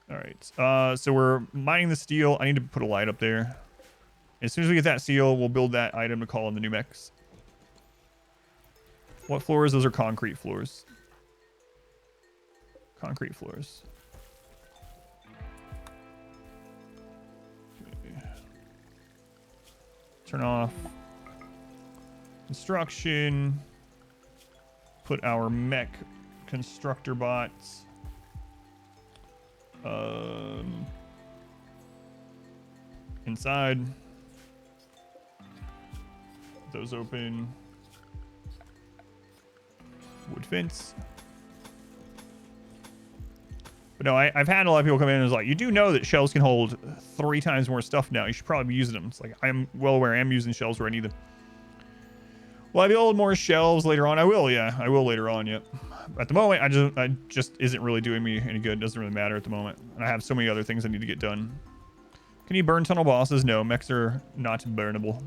All right, so we're mining the steel. I need to put a light up there. As soon as we get that steel, we'll build that item to call in the new mechs. What floors? Those are concrete floors. Concrete floors. Okay. Turn off construction. Put our mech constructor bots. Inside. Those open. Wood fence. But no, I've had a lot of people come in and was like, you do know that shelves can hold 3 times more stuff now. You should probably be using them. It's like, I'm well aware I'm using shelves where I need them. Will I build more shelves later on? I will, yeah. I will later on, yep. At the moment, I just isn't really doing me any good. It doesn't really matter at the moment. And I have so many other things I need to get done. Can you burn tunnel bosses? No, mechs are not burnable.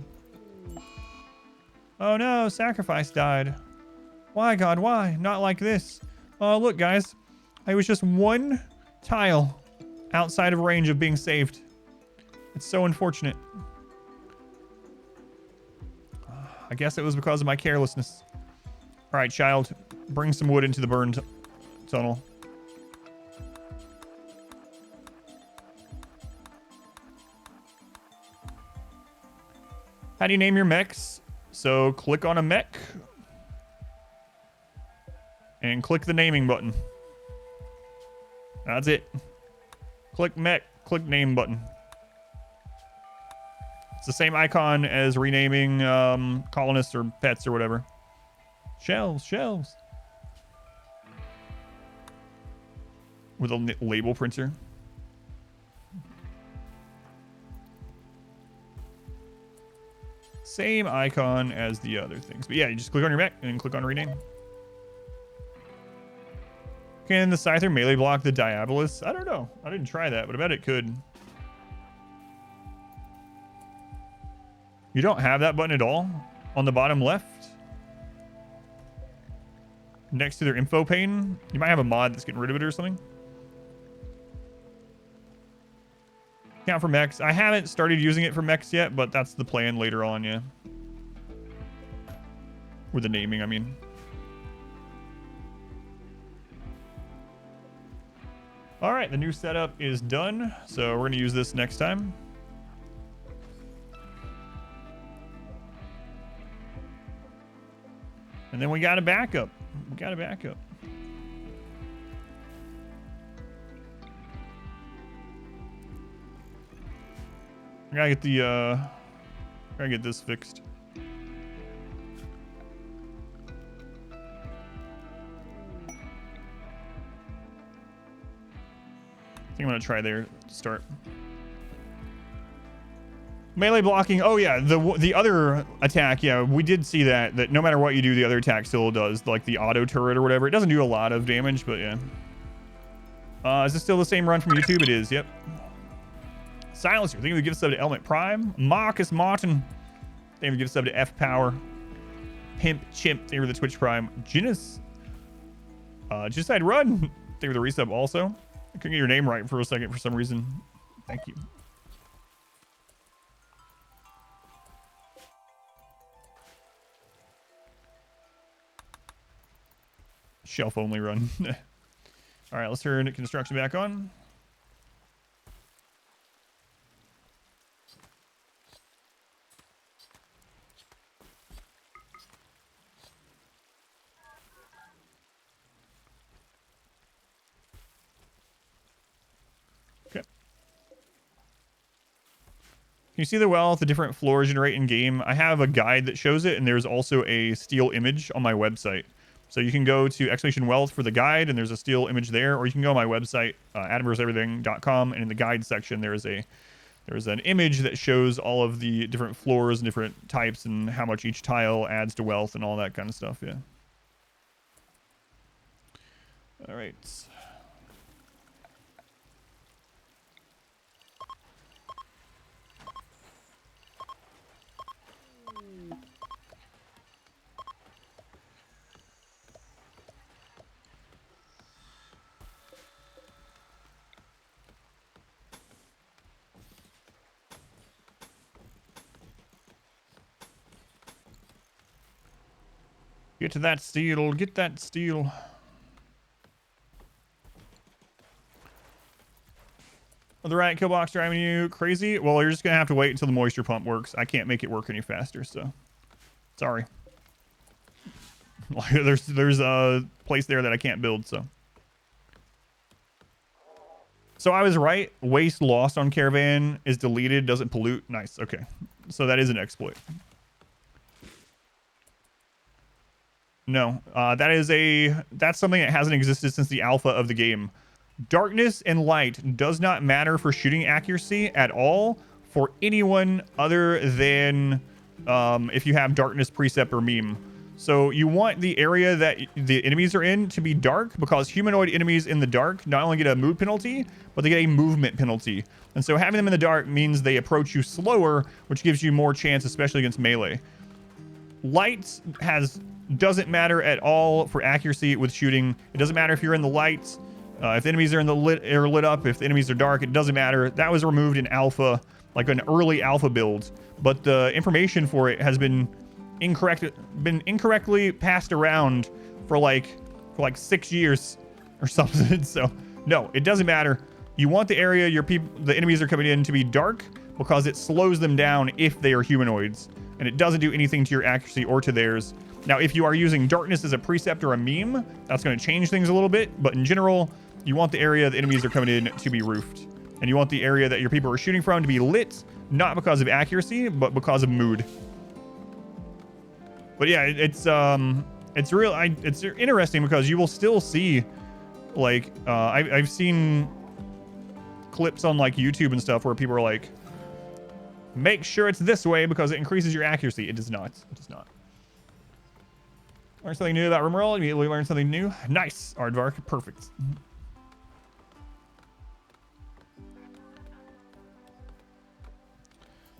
Oh no, sacrifice died. Why, God, why? Not like this. Oh, look, guys. I was just 1 tile outside of range of being saved. It's so unfortunate. I guess it was because of my carelessness. All right, child. Bring some wood into the burn tunnel. How do you name your mechs? So click on a mech. And click the naming button. That's it. Click mech, click name button. It's the same icon as renaming colonists or pets or whatever. Shelves, shelves. With a label printer. Same icon as the other things. But yeah, you just click on your mech and click on rename. Can the Scyther melee block the Diabolus? I don't know. I didn't try that, but I bet it could. You don't have that button at all? On the bottom left? Next to their info pane? You might have a mod that's getting rid of it or something. Count for mechs. I haven't started using it for mechs yet, but that's the plan later on, yeah. With the naming, I mean. All right, the new setup is done, so we're going to use this next time. And then we got a backup. We got a backup. I gotta get the, gotta get this fixed. I think I'm gonna try there to start. Melee blocking. Oh yeah, the other attack. Yeah, we did see that no matter what you do, the other attack still does, like the auto turret or whatever. It doesn't do a lot of damage, but yeah. Is this still the same run from YouTube? It is. Yep. Silencer. Thank you for the gift sub to Element Prime. Marcus Martin. Thank you for the gift sub to F Power. Pimp Chimp, thank you for the Twitch Prime. Genus, Genocide Run, thank you for the resub also. I couldn't get your name right for a second for some reason. Thank you. Shelf only run. All right, let's turn construction back on. Okay. Can you see the wealth, the different floors generate in game? I have a guide that shows it, and there's also a steel image on my website. So you can go to Exclamation Wealth for the guide, and there's a steel image there, or you can go on my website, adamverseverything.com, and in the guide section, there's an image that shows all of the different floors and different types and how much each tile adds to wealth and all that kind of stuff. Yeah. All right. Get to that steel. Get that steel. The right Killbox driving you crazy? Well, you're just going to have to wait until the moisture pump works. I can't make it work any faster, so sorry. there's a place there that I can't build, so. So I was right. Waste lost on caravan is deleted, doesn't pollute. Nice. Okay. So that is an exploit. No, that's something that hasn't existed since the alpha of the game. Darkness and light does not matter for shooting accuracy at all for anyone other than if you have darkness precept or meme. So you want the area that the enemies are in to be dark, because humanoid enemies in the dark not only get a mood penalty, but they get a movement penalty. And so having them in the dark means they approach you slower, which gives you more chance, especially against melee. Light doesn't matter at all for accuracy with shooting. It doesn't matter if you're in the lights, if the enemies are in the lit up, if the enemies are dark, it doesn't matter. That was removed in alpha, like an early alpha build, but the information for it has been incorrectly passed around for like 6 years or something. So no, it doesn't matter. You want the area the enemies are coming in to be dark, because it slows them down if they are humanoids, and it doesn't do anything to your accuracy or to theirs. Now, if you are using darkness as a precept or a meme, that's going to change things a little bit. But in general, you want the area the enemies are coming in to be roofed. And you want the area that your people are shooting from to be lit, not because of accuracy, but because of mood. But yeah, it's interesting, because you will still see, like, I've seen clips on like YouTube and stuff where people are like, make sure it's this way because it increases your accuracy. It does not. It does not. Learn something new about RimWorld. Immediately learn something new. Nice, Aardvark. Perfect.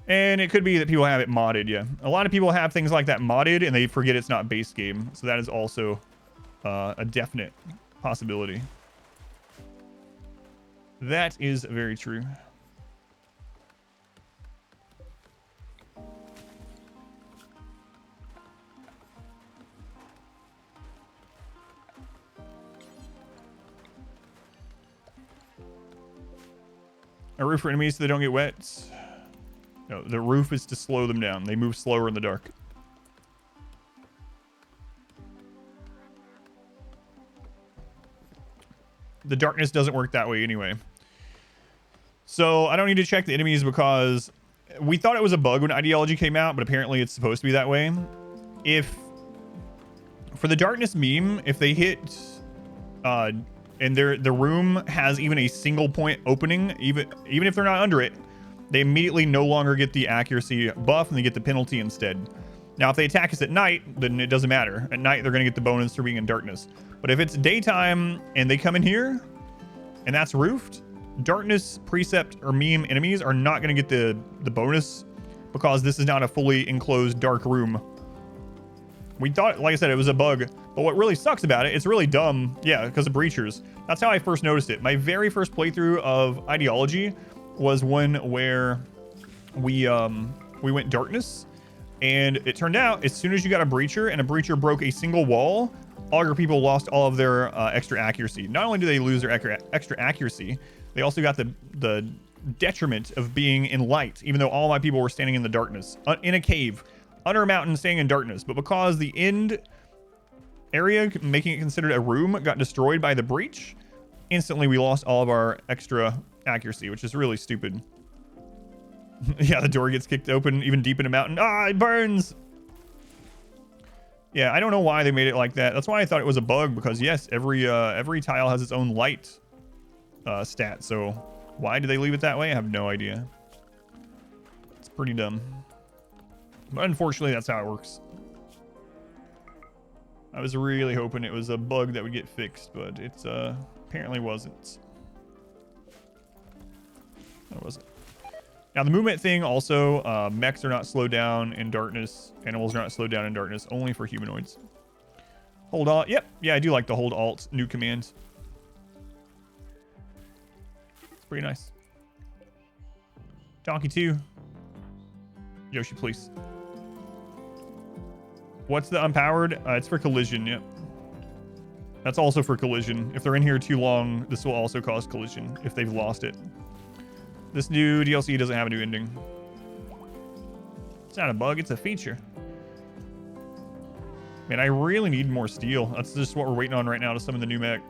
And it could be that people have it modded, yeah. A lot of people have things like that modded, and they forget it's not base game. So that is also a definite possibility. That is very true. A roof for enemies so they don't get wet. No, the roof is to slow them down. They move slower in the dark. The darkness doesn't work that way anyway. So I don't need to check the enemies, because we thought it was a bug when Ideology came out, but apparently it's supposed to be that way. For the darkness meme, if they hit and the room has even a single point opening, even if they're not under it, they immediately no longer get the accuracy buff, and they get the penalty instead. Now, if they attack us at night, then it doesn't matter. At night, they're going to get the bonus for being in darkness. But if it's daytime and they come in here and that's roofed, darkness, precept, or meme enemies are not going to get the bonus, because this is not a fully enclosed dark room. We thought, like I said, it was a bug. But what really sucks about it, it's really dumb. Yeah, because of breachers. That's how I first noticed it. My very first playthrough of Ideology was one where we went darkness. And it turned out, as soon as you got a breacher and a breacher broke a single wall, all your people lost all of their extra accuracy. Not only do they lose their extra accuracy, they also got the detriment of being in light, even though all my people were standing in the darkness, in a cave, under a mountain, staying in darkness. But because the end area, making it considered a room, got destroyed by the breach, instantly we lost all of our extra accuracy, which is really stupid. Yeah, the door gets kicked open even deep in a mountain. Ah, it burns! Yeah, I don't know why they made it like that. That's why I thought it was a bug, because yes, every tile has its own light stat. So why did they leave it that way? I have no idea. It's pretty dumb. But unfortunately, that's how it works. I was really hoping it was a bug that would get fixed, but it's apparently wasn't. It wasn't. Now, the movement thing also, mechs are not slowed down in darkness. Animals are not slowed down in darkness, only for humanoids. Hold Alt. Yep. Yeah, I do like the Hold Alt new command. It's pretty nice. Donkey 2. Yoshi, please. What's the unpowered? It's for collision, yep. That's also for collision. If they're in here too long, this will also cause collision if they've lost it. This new DLC doesn't have a new ending. It's not a bug, it's a feature. Man, I really need more steel. That's just what we're waiting on right now to summon the new mech.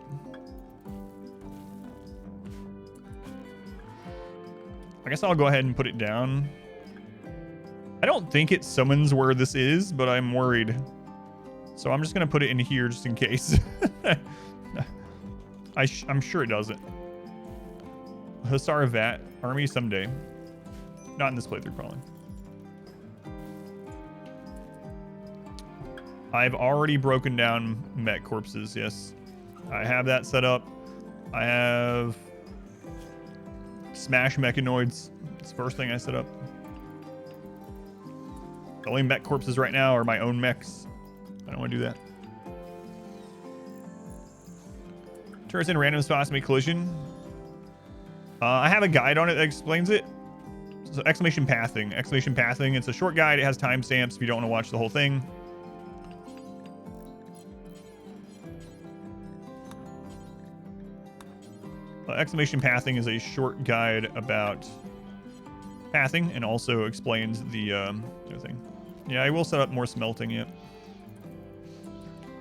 I guess I'll go ahead and put it down. I don't think it summons where this is, but I'm worried. So I'm just going to put it in here just in case. I'm sure it doesn't. Hussar Vat. Army someday. Not in this playthrough, probably. I've already broken down mech corpses, yes. I have that set up. I have smash mechanoids. It's the first thing I set up. The only mech corpses right now are my own mechs. I don't want to do that. Turrets in random spots make collision. I have a guide on it that explains it. So exclamation pathing. Exclamation pathing. It's a short guide. It has timestamps if you don't want to watch the whole thing. Exclamation pathing is a short guide about pathing and also explains the other thing. Yeah, I will set up more smelting yet.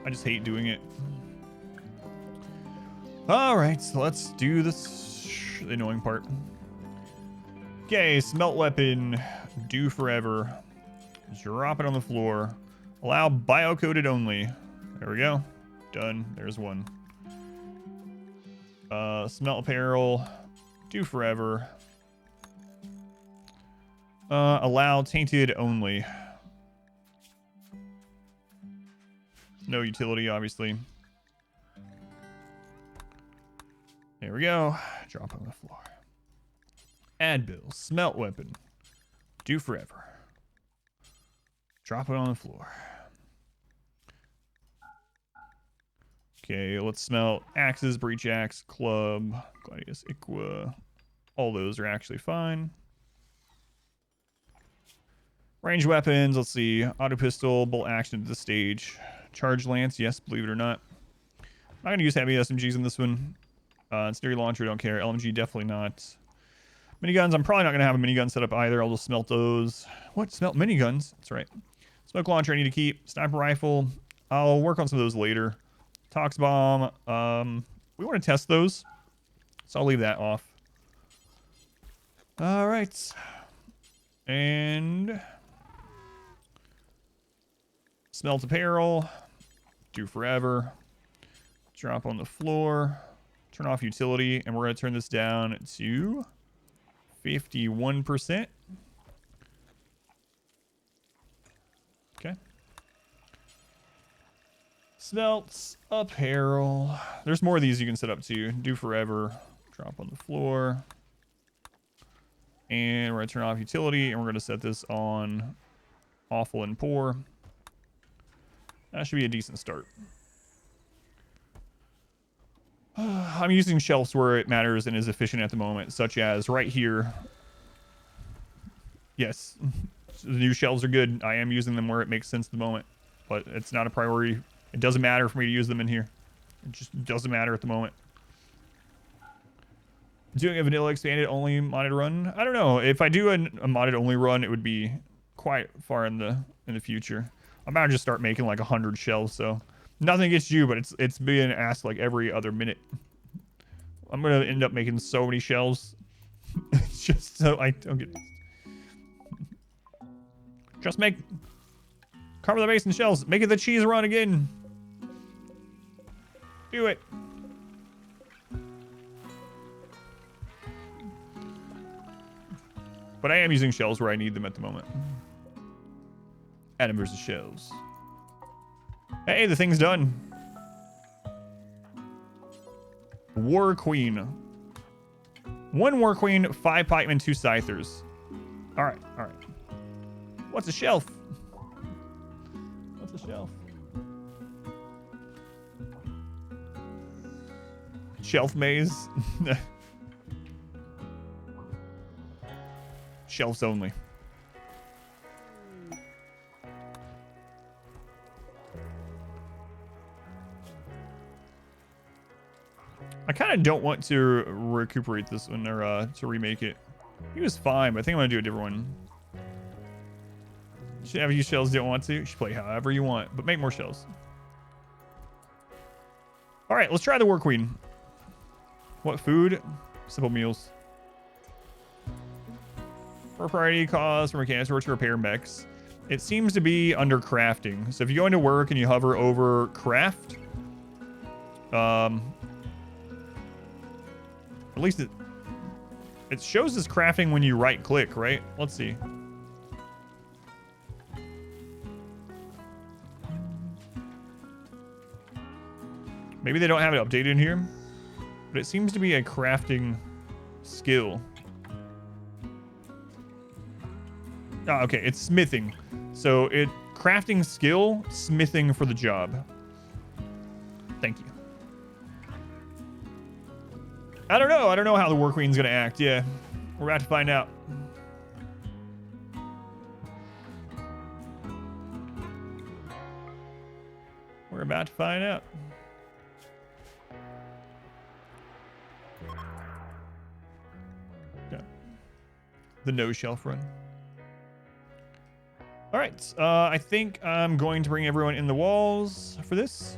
I just hate doing it. All right, so let's do this, the annoying part. Okay, smelt weapon, do forever. Drop it on the floor. Allow bio-coded only. There we go. Done. There's one. Smelt apparel, do forever. Allow tainted only. No utility, obviously. There we go. Drop on the floor. Add bill. Smelt weapon. Do forever. Drop it on the floor. Okay, let's smelt axes, breach axe, club, gladius, iqua. All those are actually fine. Range weapons, let's see. Auto pistol, bolt action to the stage. Charge lance, yes, believe it or not. I'm not going to use heavy SMGs in this one. Incendiary launcher, don't care. LMG, definitely not. Miniguns, I'm probably not going to have a minigun set up either. I'll just smelt those. What? Smelt miniguns? That's right. Smoke launcher, I need to keep. Sniper rifle, I'll work on some of those later. Tox bomb, we want to test those, so I'll leave that off. All right. And smelt apparel, do forever. Drop on the floor. Turn off utility, and we're going to turn this down to 51%. Okay. Smelts apparel. There's more of these you can set up too. Do forever. Drop on the floor. And we're going to turn off utility, and we're going to set this on awful and poor. That should be a decent start. I'm using shelves where it matters and is efficient at the moment, such as right here. Yes, the new shelves are good. I am using them where it makes sense at the moment, but it's not a priority. It doesn't matter for me to use them in here. It just doesn't matter at the moment. Doing a vanilla expanded only modded run? I don't know. If I do a modded only run, it would be quite far in the future. I'm about to just start making like 100 shelves, so nothing against you, but it's being asked like every other minute. I'm gonna end up making so many shelves just so I don't get. Just cover the base in shelves. Make it the cheese run again. Do it. But I am using shelves where I need them at the moment. Adam versus shelves. Hey, the thing's done. War Queen. 1 War Queen, 5 pikemen, 2 scythers. Alright, alright. What's a shelf? What's a shelf? Shelf maze. Shelves only. I kind of don't want to recuperate this one or to remake it. He was fine, but I think I'm gonna do a different one. Should have used shells, don't want to. You should play however you want, but make more shells. All right, let's try the War Queen. What food? Simple meals. For priority cause for Mechanitor to repair mechs. It seems to be under crafting. So if you go into work and you hover over craft, at least it shows as crafting when you right click, right? Let's see. Maybe they don't have it updated in here, but it seems to be a crafting skill. Oh, okay, it's smithing. So crafting skill, smithing for the job. Thank you. I don't know. I don't know how the War Queen's gonna act. Yeah, we're about to find out. We're about to find out. Okay. The no shelf run. All right, I think I'm going to bring everyone in the walls for this.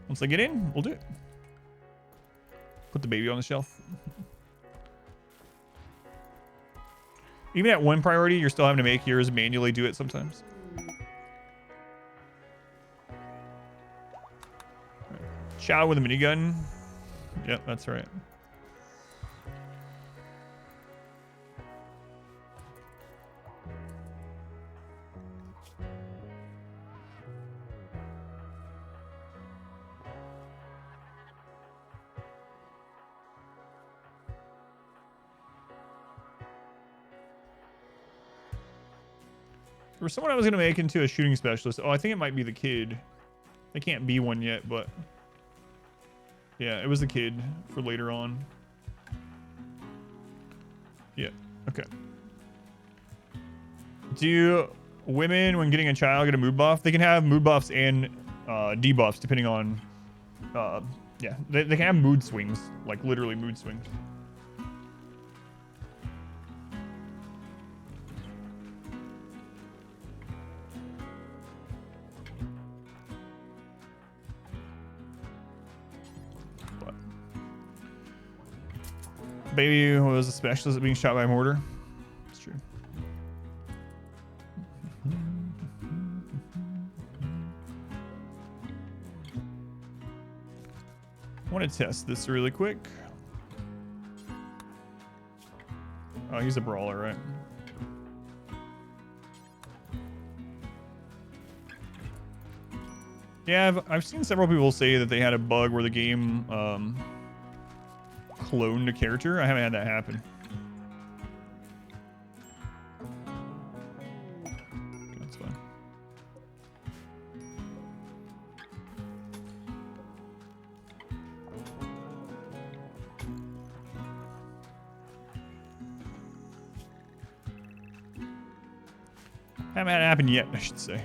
Once they get in, we'll do it. Put the baby on the shelf. Even at 1 priority, you're still having to make yours manually do it sometimes. Right. Chow with a minigun. Yep, that's right. There was someone I was going to make into a shooting specialist. Oh, I think it might be the kid. They can't be one yet, but... yeah, it was the kid for later on. Yeah, okay. Do women, when getting a child, get a mood buff? They can have mood buffs and debuffs, depending on... yeah, they can have mood swings. Like, literally mood swings. Baby was a specialist at being shot by a mortar. It's true. I want to test this really quick. Oh, he's a brawler, right? Yeah, I've seen several people say that they had a bug where the game cloned a character. I haven't had that happen. Okay. Haven't had it happen yet, I should say.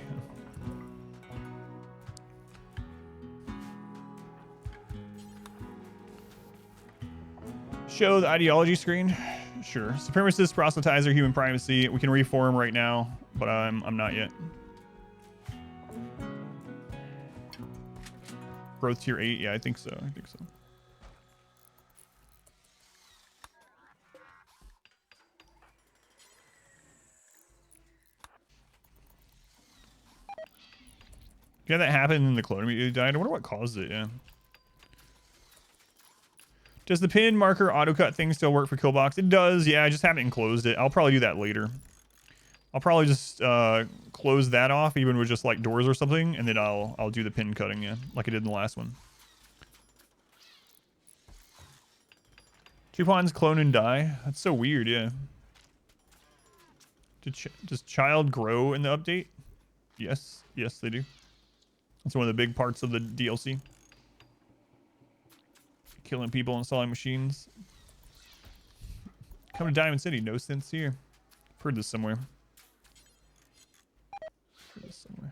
Show the ideology screen. Sure. Supremacist, proselytizer, human primacy. We can reform right now, but I'm not yet. Growth tier 8. Yeah, I think so. I think so. Yeah, that happened and the clone immediately died. I wonder what caused it, yeah. Does the pin marker auto cut thing still work for Killbox? It does, yeah, I just haven't enclosed it. I'll probably do that later. I'll probably just close that off, even with just like doors or something, and then I'll do the pin cutting, yeah, like I did in the last one. 2 pawns clone and die? That's so weird, yeah. Does child grow in the update? Yes, yes they do. That's one of the big parts of the DLC. Killing people, installing machines. Come to Diamond City, no sense here. I've heard this somewhere. Heard this somewhere.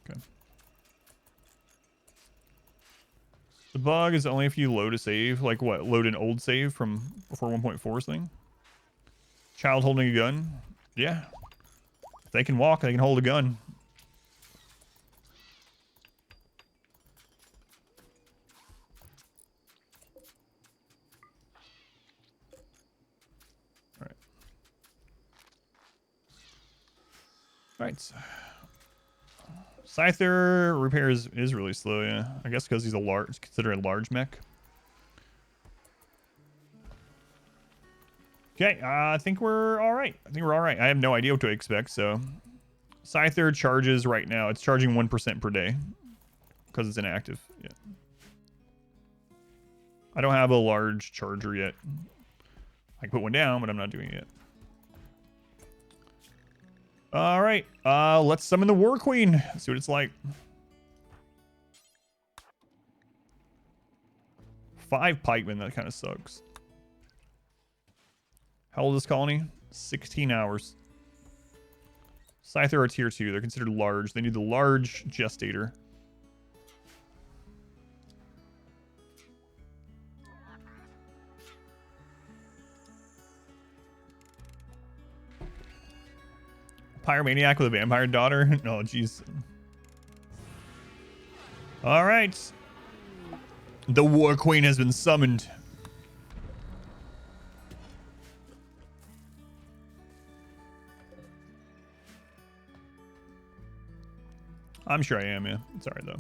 Okay. The bug is only if you load a save, like what? Load an old save from before 1.4 thing? Child holding a gun? Yeah. If they can walk, they can hold a gun. Alright. Alright. Scyther repairs is really slow, yeah. I guess because he's considered a large mech. Okay, I think we're all right. I have no idea what to expect, so. Scyther charges right now. It's charging 1% per day because it's inactive. Yeah. I don't have a large charger yet. I can put one down, but I'm not doing it yet. All right, let's summon the War Queen. See what it's like. 5 pikemen, that kind of sucks. How old is this colony? 16 hours. Scyther are tier 2. They're considered large. They need the large gestator. Pyromaniac with a vampire daughter? Oh, jeez. All right. The War Queen has been summoned. I'm sure I am, yeah. It's alright, though.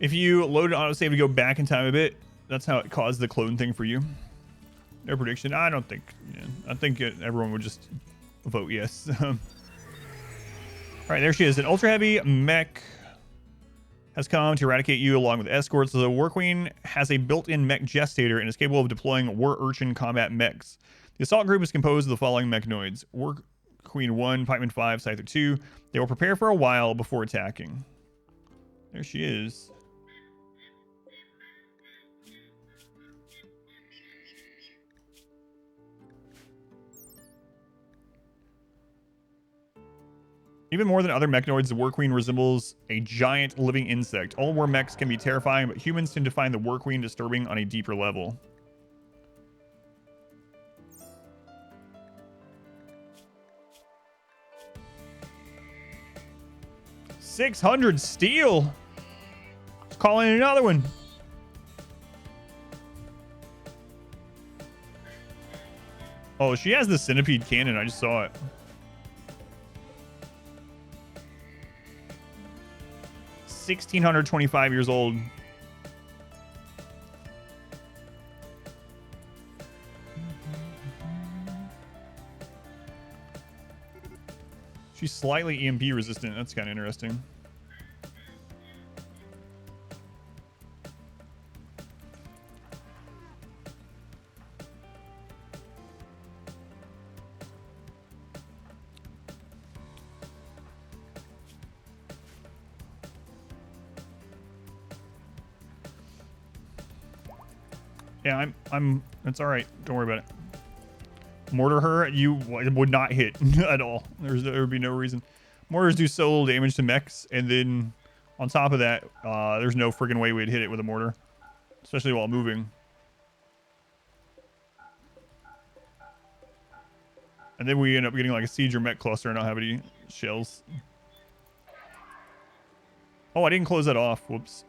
If you load an autosave to go back in time a bit, that's how it caused the clone thing for you. No prediction. I don't think. Yeah, I think everyone would just vote yes. All right, there she is. An ultra heavy mech has come to eradicate you along with escorts. The War Queen has a built-in mech gestator and is capable of deploying War Urchin combat mechs. The assault group is composed of the following mechanoids: War Queen 1, Pikeman 5, Scyther 2. They will prepare for a while before attacking. There she is. Even more than other mechanoids, the War Queen resembles a giant living insect. All war mechs can be terrifying, but humans tend to find the War Queen disturbing on a deeper level. $600 steel. Let's call in another one. Oh, she has the centipede cannon. I just saw it. 1,625 years old. She's slightly EMP resistant. That's kind of interesting. Yeah, that's all right. Don't worry about it. Mortar her, you would not hit at all. There would be no reason. Mortars do so little damage to mechs, and then on top of that, there's no freaking way we'd hit it with a mortar, especially while moving. And then we end up getting like a siege or mech cluster and not have any shells. Oh, I didn't close that off. Whoops.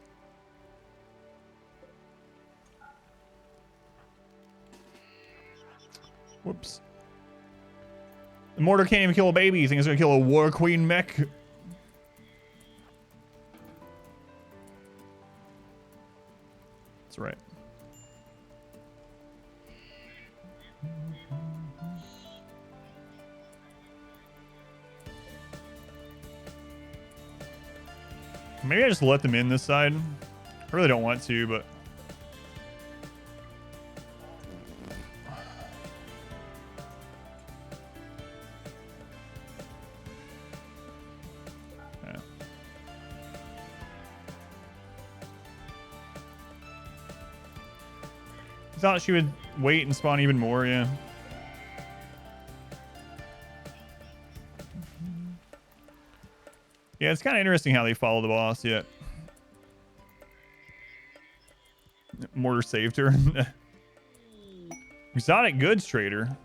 Whoops. The mortar can't even kill a baby. You think it's gonna kill a war queen mech? That's right. Maybe I just let them in this side. I really don't want to, but yeah. I thought she would wait and spawn even more, yeah. Yeah, it's kind of interesting how they follow the boss, yeah. Mortar saved her. Exotic goods trader.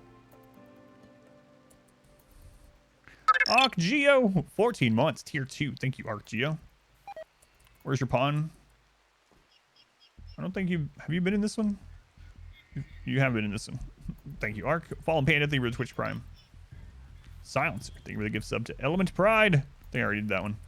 ArcGeo, 14 months, tier 2. Thank you, ArcGeo. Where's your pawn? I don't think you... Have you been in this one? You have been in this one. Thank you, Arc. Fallen Panda, thank you for the Twitch Prime. Silencer, thank you for the gift sub to Element Pride. I think I already did that one.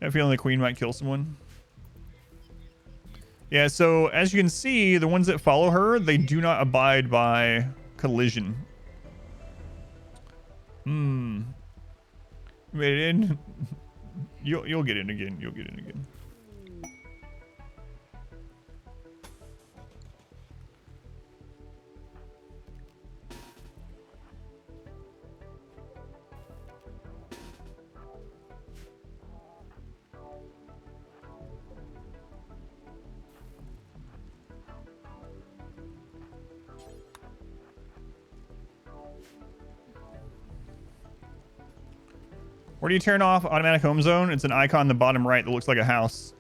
I have a feeling the queen might kill someone. Yeah, so as you can see, the ones that follow her, they do not abide by collision. Hmm. Made it in. You'll get in again. You'll get in again. Where do you turn off automatic home zone? It's an icon in the bottom right that looks like a house.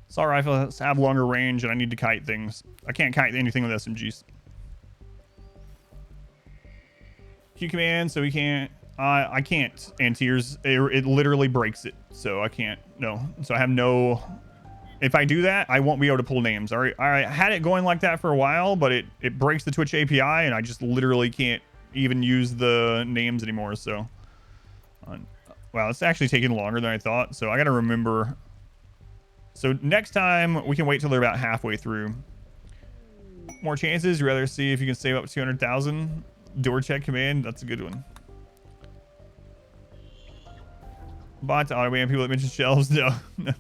Assault rifles have longer range, and I need to kite things. I can't kite anything with SMGs. Q command, so we can't. I can't anti-tears. It literally breaks it, so I can't. No, so I have no. If I do that, I won't be able to pull names. All right, I had it going like that for a while, but it breaks the Twitch API, and I just literally can't even use the names anymore. So, wow, it's actually taking longer than I thought. So I got to remember. So next time we can wait till they're about halfway through. More chances. You rather see if you can save up 200,000. Door check command. That's a good one. Bot to auto ban people that mention shelves. No. No.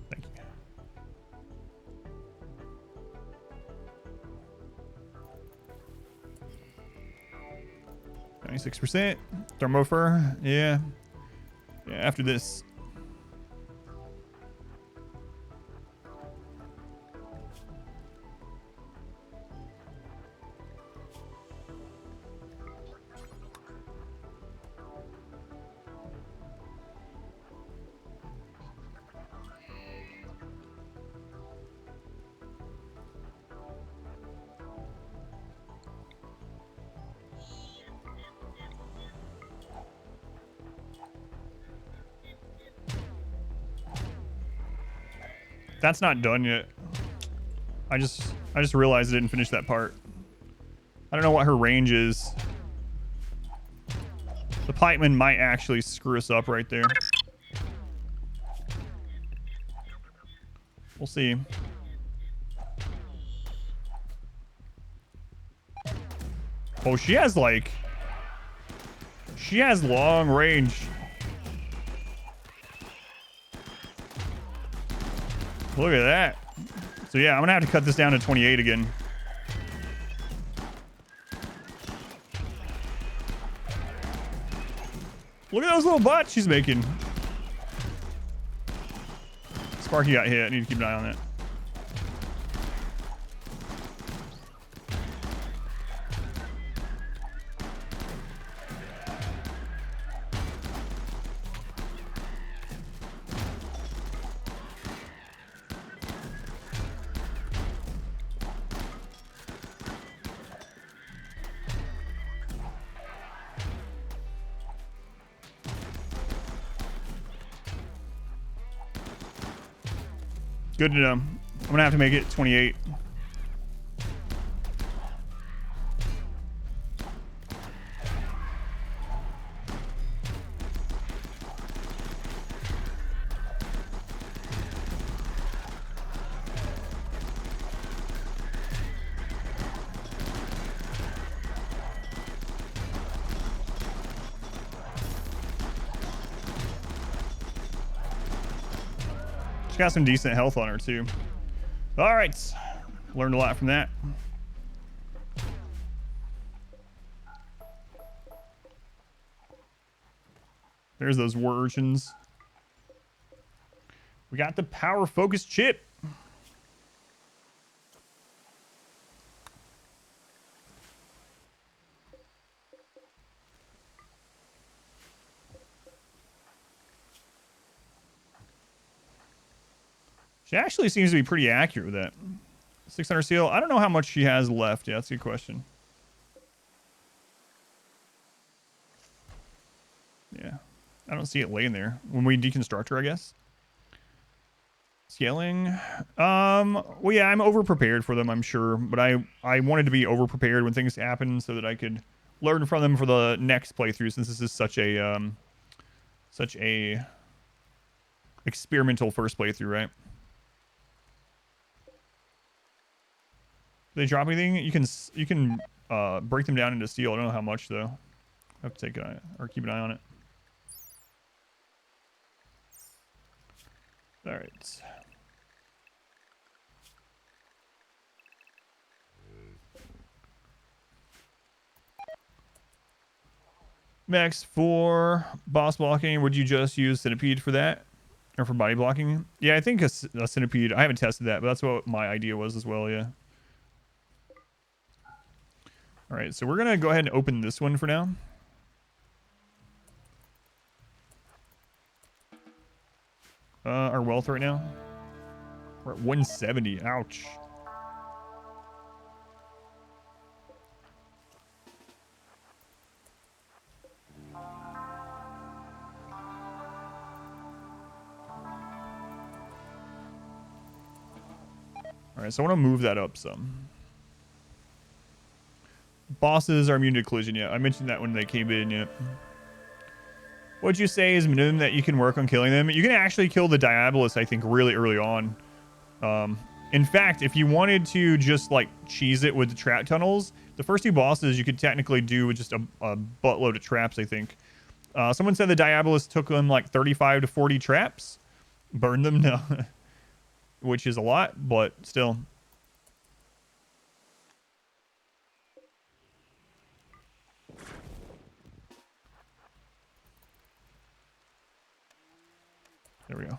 Thank you. 26%. Thermofur. Yeah. Yeah, after this. That's not done yet. I just realized I didn't finish that part. I don't know what her range is. The pikeman might actually screw us up right there. We'll see. Oh, she has long range. Look at that. So yeah, I'm gonna have to cut this down to 28 again. Look at those little butts she's making. Sparky got hit. I need to keep an eye on that. Good to know. I'm gonna have to make it 28. She got some decent health on her too. All right, learned a lot from that. There's those war urchins. We got the power focus chip. She actually seems to be pretty accurate with that. 600 seal. I don't know how much she has left. Yeah, that's a good question. Yeah. I don't see it laying there. When we deconstruct her, I guess. Scaling. Well, yeah, I'm overprepared for them, I'm sure. But I wanted to be overprepared when things happen so that I could learn from them for the next playthrough, since this is such a experimental first playthrough, right? Do they drop anything? You can break them down into steel. I don't know how much though. I have to take an eye or keep an eye on it. All right. Mechs for boss blocking. Would you just use centipede for that, or for body blocking? Yeah, I think a centipede. I haven't tested that, but that's what my idea was as well. Yeah. All right, so we're gonna go ahead and open this one for now. Our wealth right now, we're at 170. Ouch. All right, so I want to move that up some. Bosses are immune to collision. Yeah, I mentioned that when they came in. Yeah. What'd you say is minimum that you can work on killing them? You can actually kill the Diabolus, I think, really early on. In fact, if you wanted to just like cheese it with the trap tunnels, the first two bosses you could technically do with just a buttload of traps, I think. Someone said the Diabolus took them like 35 to 40 traps. Burned them down. Which is a lot, but still. There we go.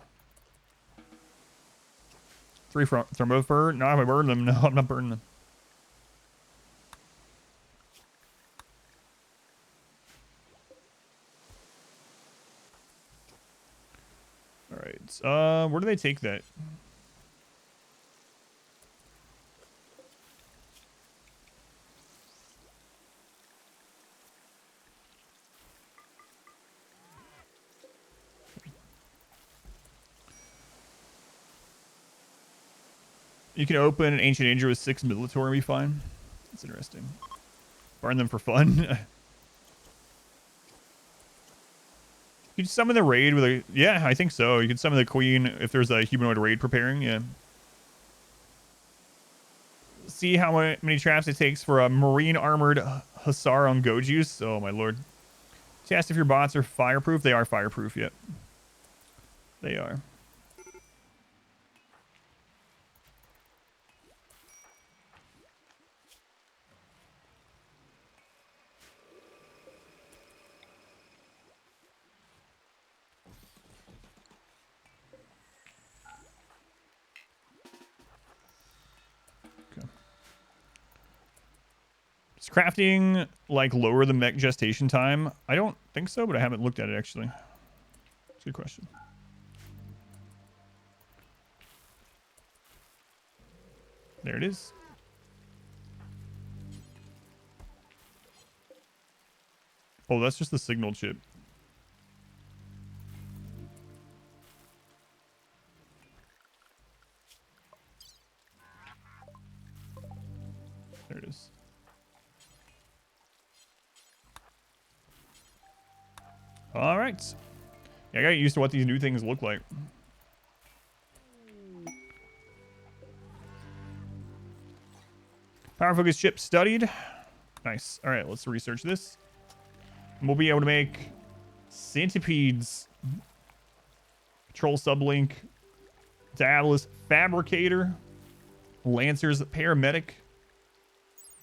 3 from Thermopher. No, I'm burning them. No, I'm not burning them. All right. Where do they take that? You can open an Ancient Danger with 6 military and be fine. That's interesting. Burn them for fun. You can summon the raid with a... Yeah, I think so. You can summon the queen if there's a humanoid raid preparing, yeah. See how many traps it takes for a marine armored hussar on Gojuice? Oh, my lord. Test if your bots are fireproof. They are fireproof, yep. They are. Does crafting, like, lower the mech gestation time? I don't think so, but I haven't looked at it, actually. It's a good question. There it is. Oh, that's just the signal chip. There it is. All right. Yeah, I got used to what these new things look like. Power focus chip studied. Nice. All right, let's research this. And we'll be able to make centipedes, patrol sublink, Diabolus fabricator, lancers paramedic,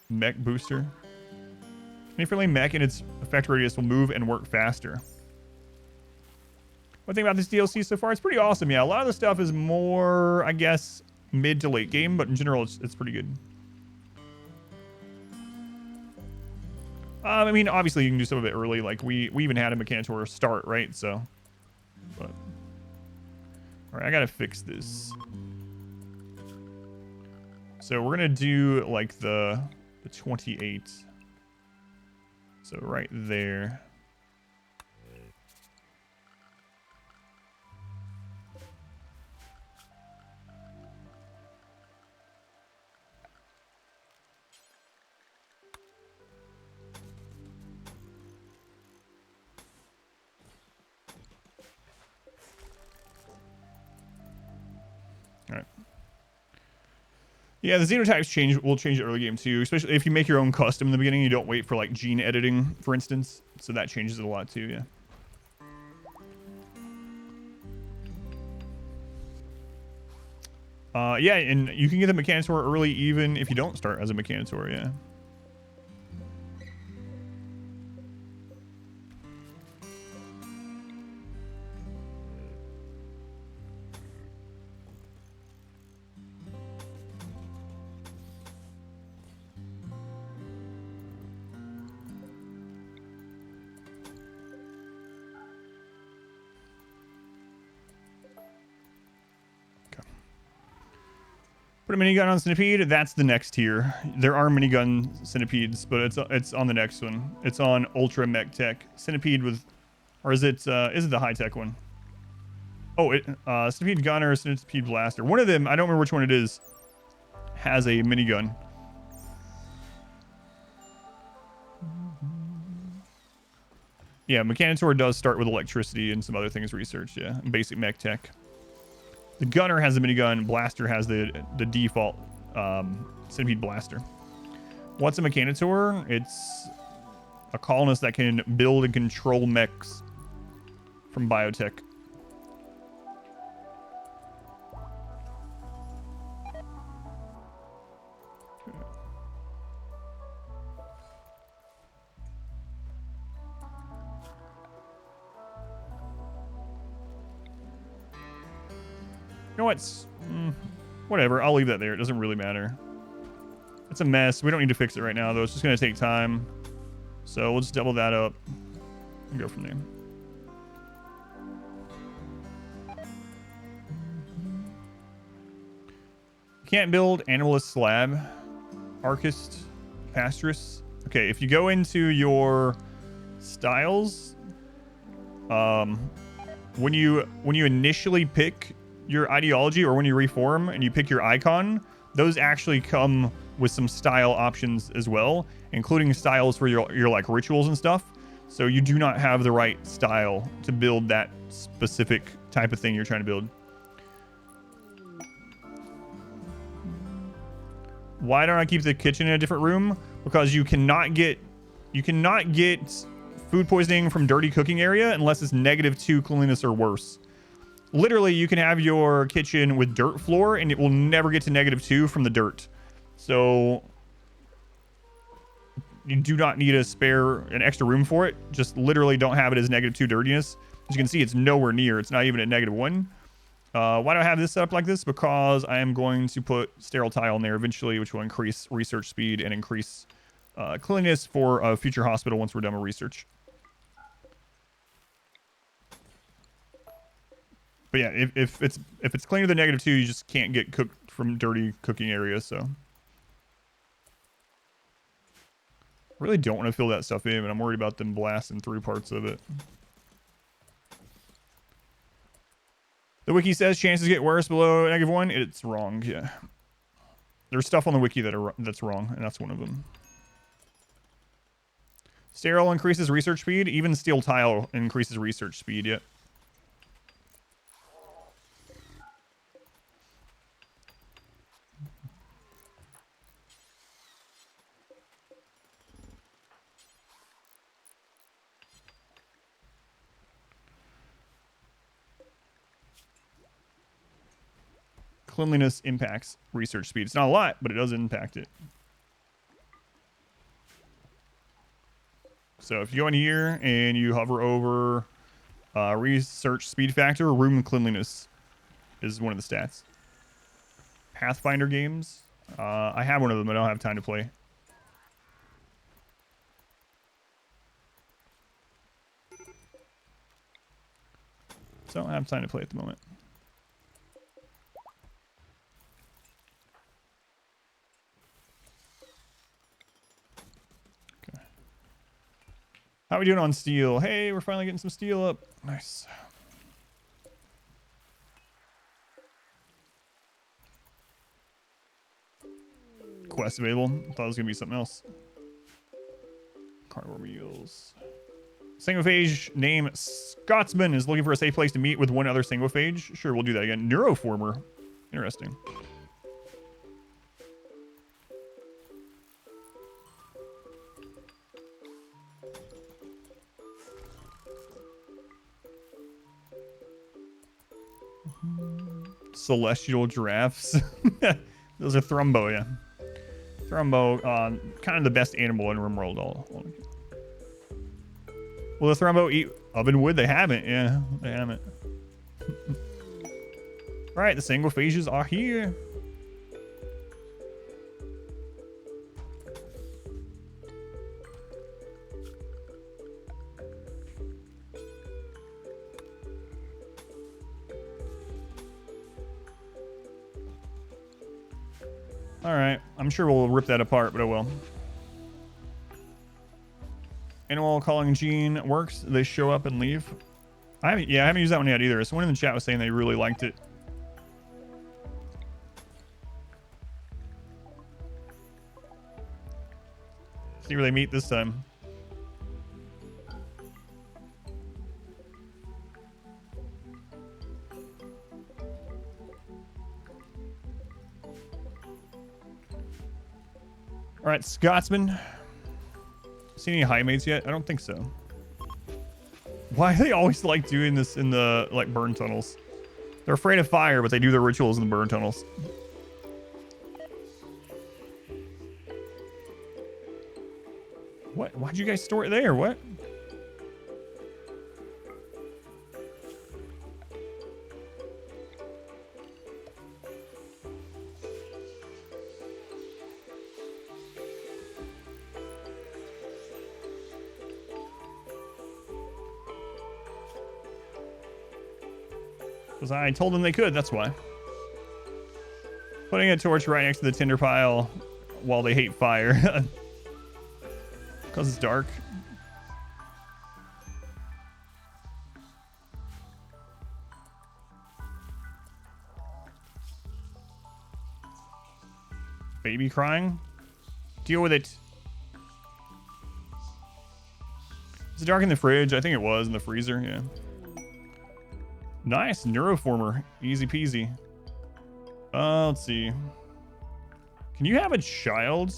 mech booster. Any friendly mech in its effect radius will move and work faster. One thing about this DLC so far, it's pretty awesome. Yeah, a lot of the stuff is more, I guess, mid to late game, but in general, it's pretty good. I mean, obviously, you can do some of it early. Like, we even had a Mechanitor start, right? So, but... All right, I gotta fix this. So, we're gonna do, like, the 28. So, right there. Yeah, the xenotypes will change early game too, especially if you make your own custom in the beginning. You don't wait for like gene editing, for instance. So that changes it a lot too, yeah. Yeah, and you can get the Mechanitor early even if you don't start as a Mechanitor, yeah. Put a minigun on Centipede. That's the next tier. There are minigun Centipedes, but it's on the next one. It's on Ultra Mech Tech. Centipede with, or is it the high tech one? Oh, Centipede Gunner, Centipede Blaster. One of them, I don't remember which one it is, has a minigun. Yeah, Mechanitor does start with electricity and some other things researched. Yeah, basic mech tech. The Gunner has the minigun. Blaster has the default Centipede Blaster. What's a Mechanitor? It's a colonist that can build and control mechs from biotech. You know what? Whatever. I'll leave that there. It doesn't really matter. It's a mess. We don't need to fix it right now, though. It's just going to take time. So we'll just double that up and go from there. Can't build Animalist Slab. Archist. Pastorist. Okay, if you go into your styles, when you initially pick your ideology or when you reform and you pick your icon, those actually come with some style options as well, including styles for your like rituals and stuff. So you do not have the right style to build that specific type of thing you're trying to build. Why don't I keep the kitchen in a different room? Because you cannot get food poisoning from dirty cooking area unless it's -2 cleanliness or worse. Literally, you can have your kitchen with dirt floor and it will never get to -2 from the dirt. So you do not need an extra room for it. Just literally don't have it as -2 dirtiness. As you can see, it's nowhere near. It's not even at -1. Why do I have this set up like this? Because I am going to put sterile tile in there eventually, which will increase research speed and increase cleanliness for a future hospital once we're done with research. But yeah, if it's cleaner than -2, you just can't get cooked from dirty cooking areas. So I really don't want to fill that stuff in, but I'm worried about them blasting through parts of it. The wiki says chances get worse below -1. It's wrong. Yeah, there's stuff on the wiki that's wrong, and that's one of them. Sterile increases research speed. Even steel tile increases research speed. Yep. Cleanliness impacts research speed. It's not a lot, but it does impact it. So if you go in here and you hover over research speed factor, room cleanliness is one of the stats. Pathfinder games. I have one of them, but I don't have time to play. So I don't have time to play at the moment. How are we doing on steel? Hey, we're finally getting some steel up. Nice. Quest available. Thought it was gonna be something else. Carnivore meals. Sanguophage name Scotsman is looking for a safe place to meet with one other Sanguophage. Sure, we'll do that again. Neuroformer. Interesting. Celestial giraffes. Those are Thrumbo, yeah. Thrumbo, kind of the best animal in RimWorld. Will the Thrumbo eat oven wood? They haven't, yeah. They haven't. Alright, the Sanguophages are here. Alright, I'm sure we'll rip that apart, but oh well. Animal calling gene works. They show up and leave. I haven't used that one yet either. Someone in the chat was saying they really liked it. See where they meet this time. All right, Scotsman. Seen any high mates yet? I don't think so. Why do they always like doing this in the like burn tunnels? They're afraid of fire, but they do their rituals in the burn tunnels. What? Why'd you guys store it there? What? Because I told them they could, that's why. Putting a torch right next to the tinder pile while they hate fire. Because it's dark. Baby crying? Deal with it. Is it dark in the fridge? I think it was in the freezer, yeah. Nice, neuroformer. Easy peasy. Let's see. Can you have a child?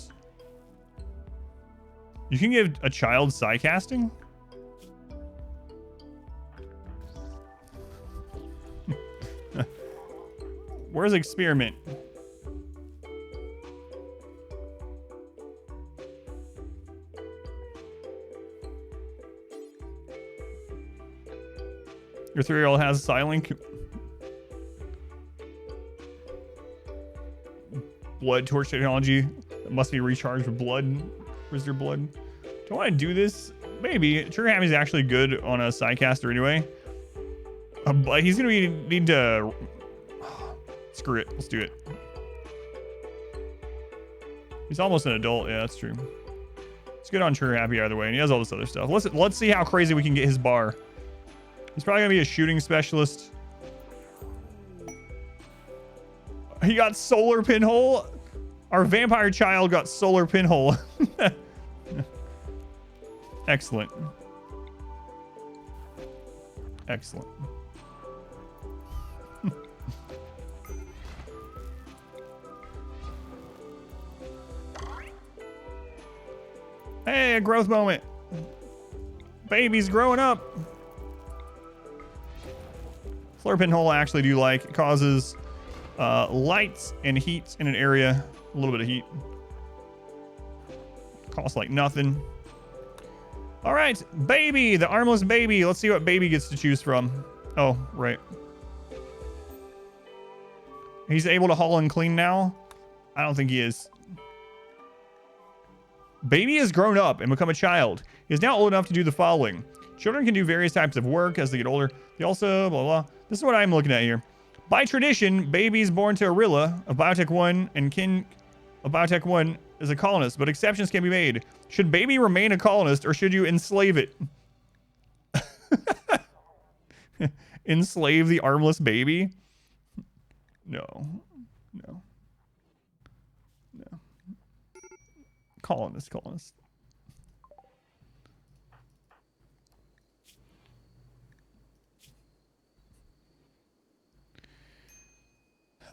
You can give a child Psycasting? Where's experiment? Your 3-year-old has Psylink. Blood torch technology that must be recharged with blood. Where's your blood? Do I want to do this? Maybe. Trigger Happy's actually good on a Psycaster anyway. But he's going to need to... Screw it. Let's do it. He's almost an adult. Yeah, that's true. It's good on Trigger Happy either way. And he has all this other stuff. Let's see how crazy we can get his bar. He's probably going to be a shooting specialist. He got solar pinhole. Our vampire child got solar pinhole. Excellent. Excellent. Hey, a growth moment. Baby's growing up. Solar pinhole I actually do like. It causes lights and heat in an area. A little bit of heat. Costs like nothing. All right, baby, the armless baby. Let's see what baby gets to choose from. Oh, right. He's able to haul and clean now? I don't think he is. Baby has grown up and become a child. He is now old enough to do the following. Children can do various types of work as they get older. They also, blah, blah. This is what I'm looking at here. By tradition, babies born to Arilla of Biotech 1 and kin of Biotech 1 is a colonist, but exceptions can be made. Should baby remain a colonist or should you enslave it? Enslave the armless baby? No. No. No. Colonist.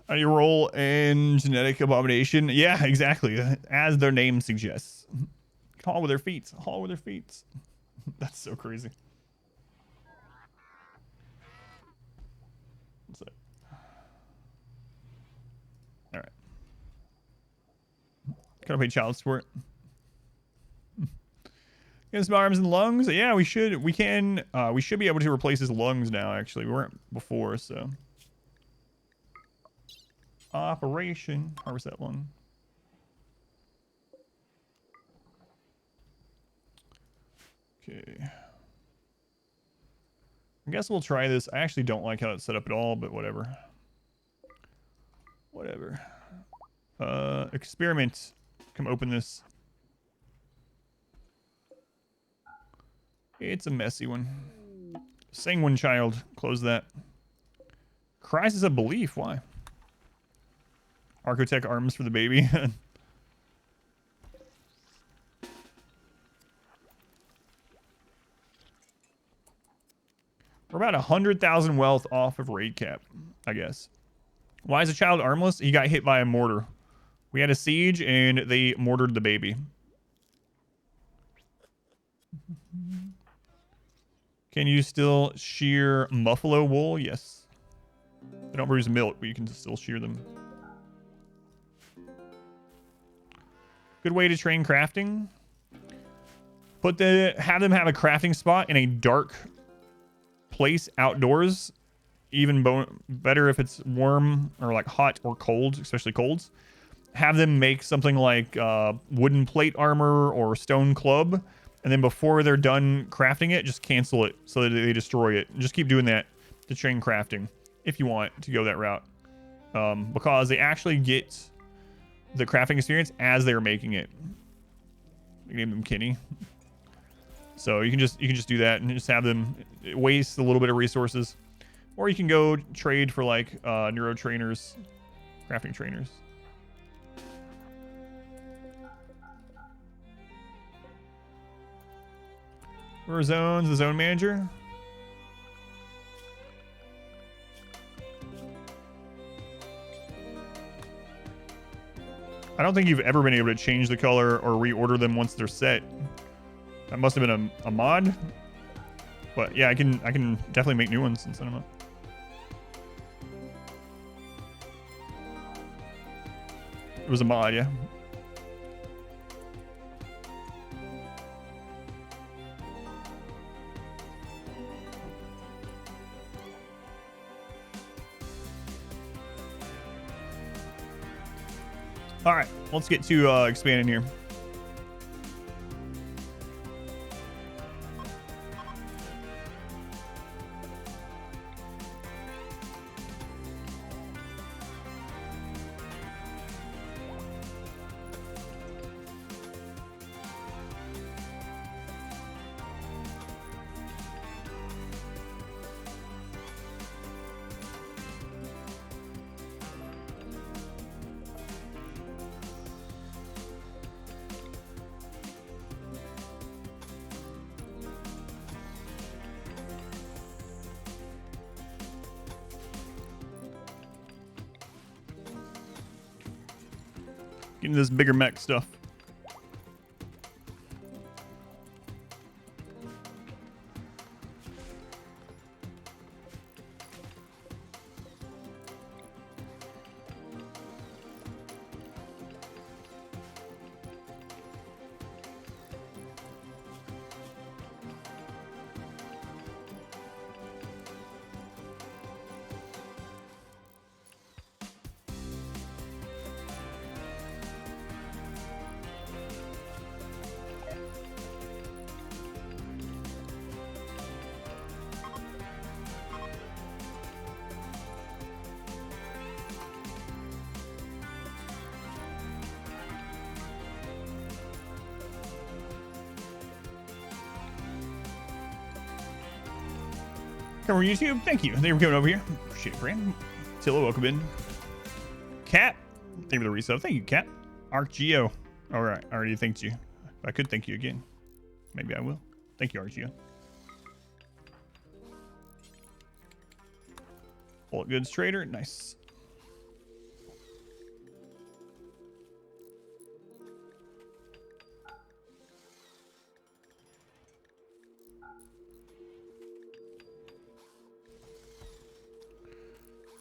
How do you roll in genetic abomination? Yeah, exactly. As their name suggests. Haul with their feet. Haul with their feet. That's so crazy. What's that? All right. Gotta pay child support. His arms and lungs. Yeah, we should. We can. We should be able to replace his lungs now. Actually, we weren't before, so. Operation. Harvest that lung. Okay. I guess we'll try this. I actually don't like how it's set up at all, but whatever. Whatever. Experiment. Come open this. It's a messy one. Sanguine child. Close that. Crisis of belief. Why? Architect arms for the baby. We're about 100,000 wealth off of raid cap, I guess. Why is the child armless? He got hit by a mortar. We had a siege and they mortared the baby. Can you still shear muffalo wool? Yes. They don't produce milk, but you can still shear them. Good way to train crafting. Have them have a crafting spot in a dark place outdoors. Even better if it's warm or like hot or cold, especially colds. Have them make something like wooden plate armor or stone club. And then before they're done crafting it, just cancel it so that they destroy it. Just keep doing that to train crafting. if you want to go that route, because they actually get the crafting experience as they're making it. We name them Kenny. So you can just do that and just have them waste a little bit of resources, or you can go trade for like neuro trainers, crafting trainers. Where zones the zone manager? I don't think you've ever been able to change the color or reorder them once they're set. That must have been a mod. But yeah, I can definitely make new ones and send them up. It was a mod, yeah. All right, let's get to expanding here. Getting this bigger mech stuff. Come over YouTube. Thank you. Thank you for coming over here. Appreciate it, friend. Tilla, welcome in. Cat, thank you for the resub. Thank you, Cat. ArcGeo. All right, I already thanked you. I could thank you again. Maybe I will. Thank you, ArcGeo. Bullet goods trader. Nice.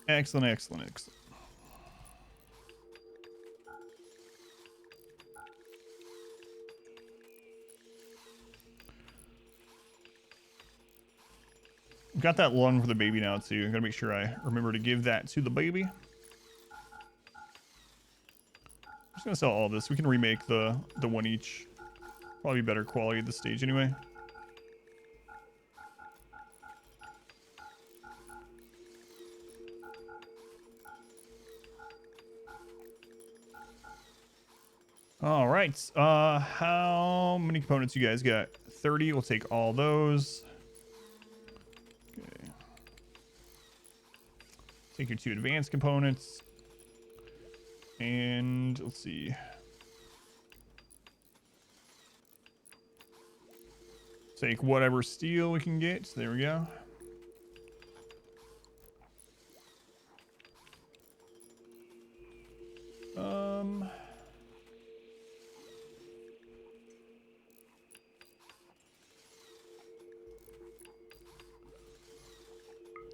Excellent, excellent, excellent. Got that lung for the baby now too. Gotta make sure I remember to give that to the baby. I'm just gonna sell all this. We can remake the one each. Probably better quality at this stage anyway. All right. How many components you guys got? 30. We'll take all those. Okay. Take your 2 advanced components. And let's see. Take whatever steel we can get. There we go.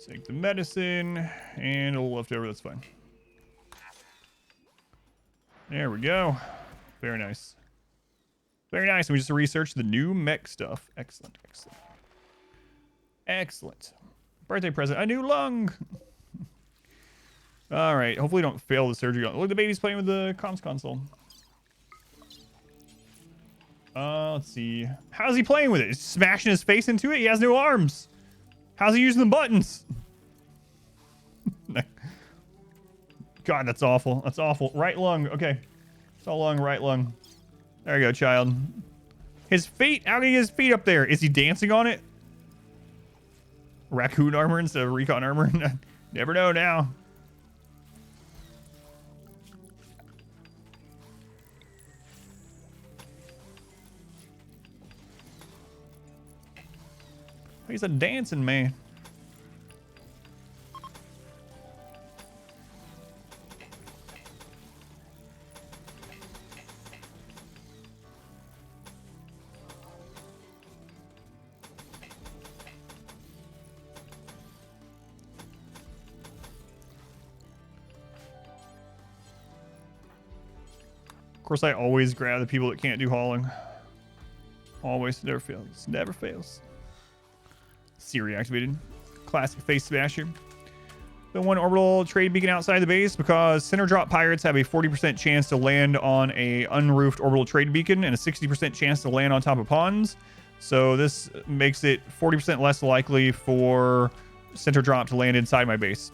Take the medicine and a little left over. That's fine. There we go. Very nice. Very nice. And we just researched the new mech stuff. Excellent. Excellent. Excellent. Birthday present. A new lung. All right. Hopefully don't fail the surgery. Look, the baby's playing with the comms console. Let's see. How's he playing with it? He's smashing his face into it? He has no arms. How's he using the buttons? God, that's awful. That's awful. Right lung. Okay. It's all lung, right lung. There you go, child. His feet. How can he get his feet up there? Is he dancing on it? Raccoon armor instead of recon armor? Never know now. He's a dancing man. Of course, I always grab the people that can't do hauling. Always, never fails. Never fails. Siri activated. Classic face smasher. The one orbital trade beacon outside the base because center drop pirates have a 40% chance to land on a unroofed orbital trade beacon and a 60% chance to land on top of ponds. So this makes it 40% less likely for center drop to land inside my base.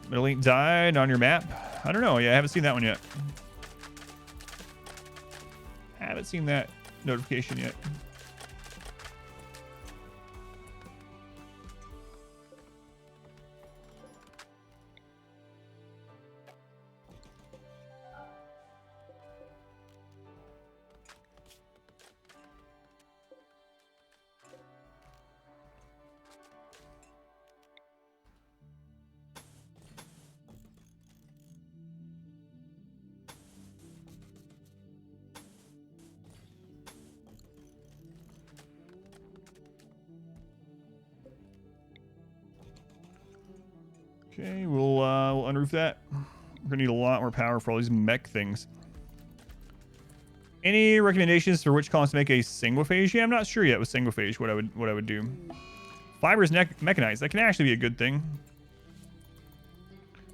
Middle Link died on your map. I don't know. Yeah, I haven't seen that one yet. Haven't seen that notification yet. Okay, we'll unroof that. We're gonna need a lot more power for all these mech things. Any recommendations for which columns to make a Sanguophage? Yeah, I'm not sure yet with Sanguophage what I would do. Fibers mechanized. That can actually be a good thing.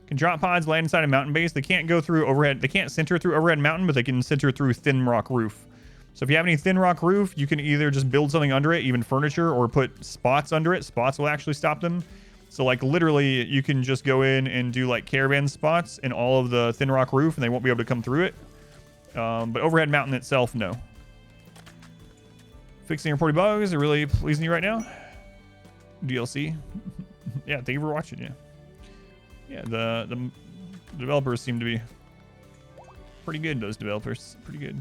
Can drop pods land inside a mountain base? They can't go through overhead. They can't center through overhead mountain, but they can center through thin rock roof. So if you have any thin rock roof, you can either just build something under it, even furniture, or put spots under it. Spots will actually stop them. So like literally you can just go in and do like caravan spots in all of the thin rock roof and they won't be able to come through it. But overhead mountain itself, no. Fixing reported bugs are really pleasing you right now. DLC. Yeah, thank you for watching. Yeah. Yeah, the developers seem to be pretty good, those developers. Pretty good.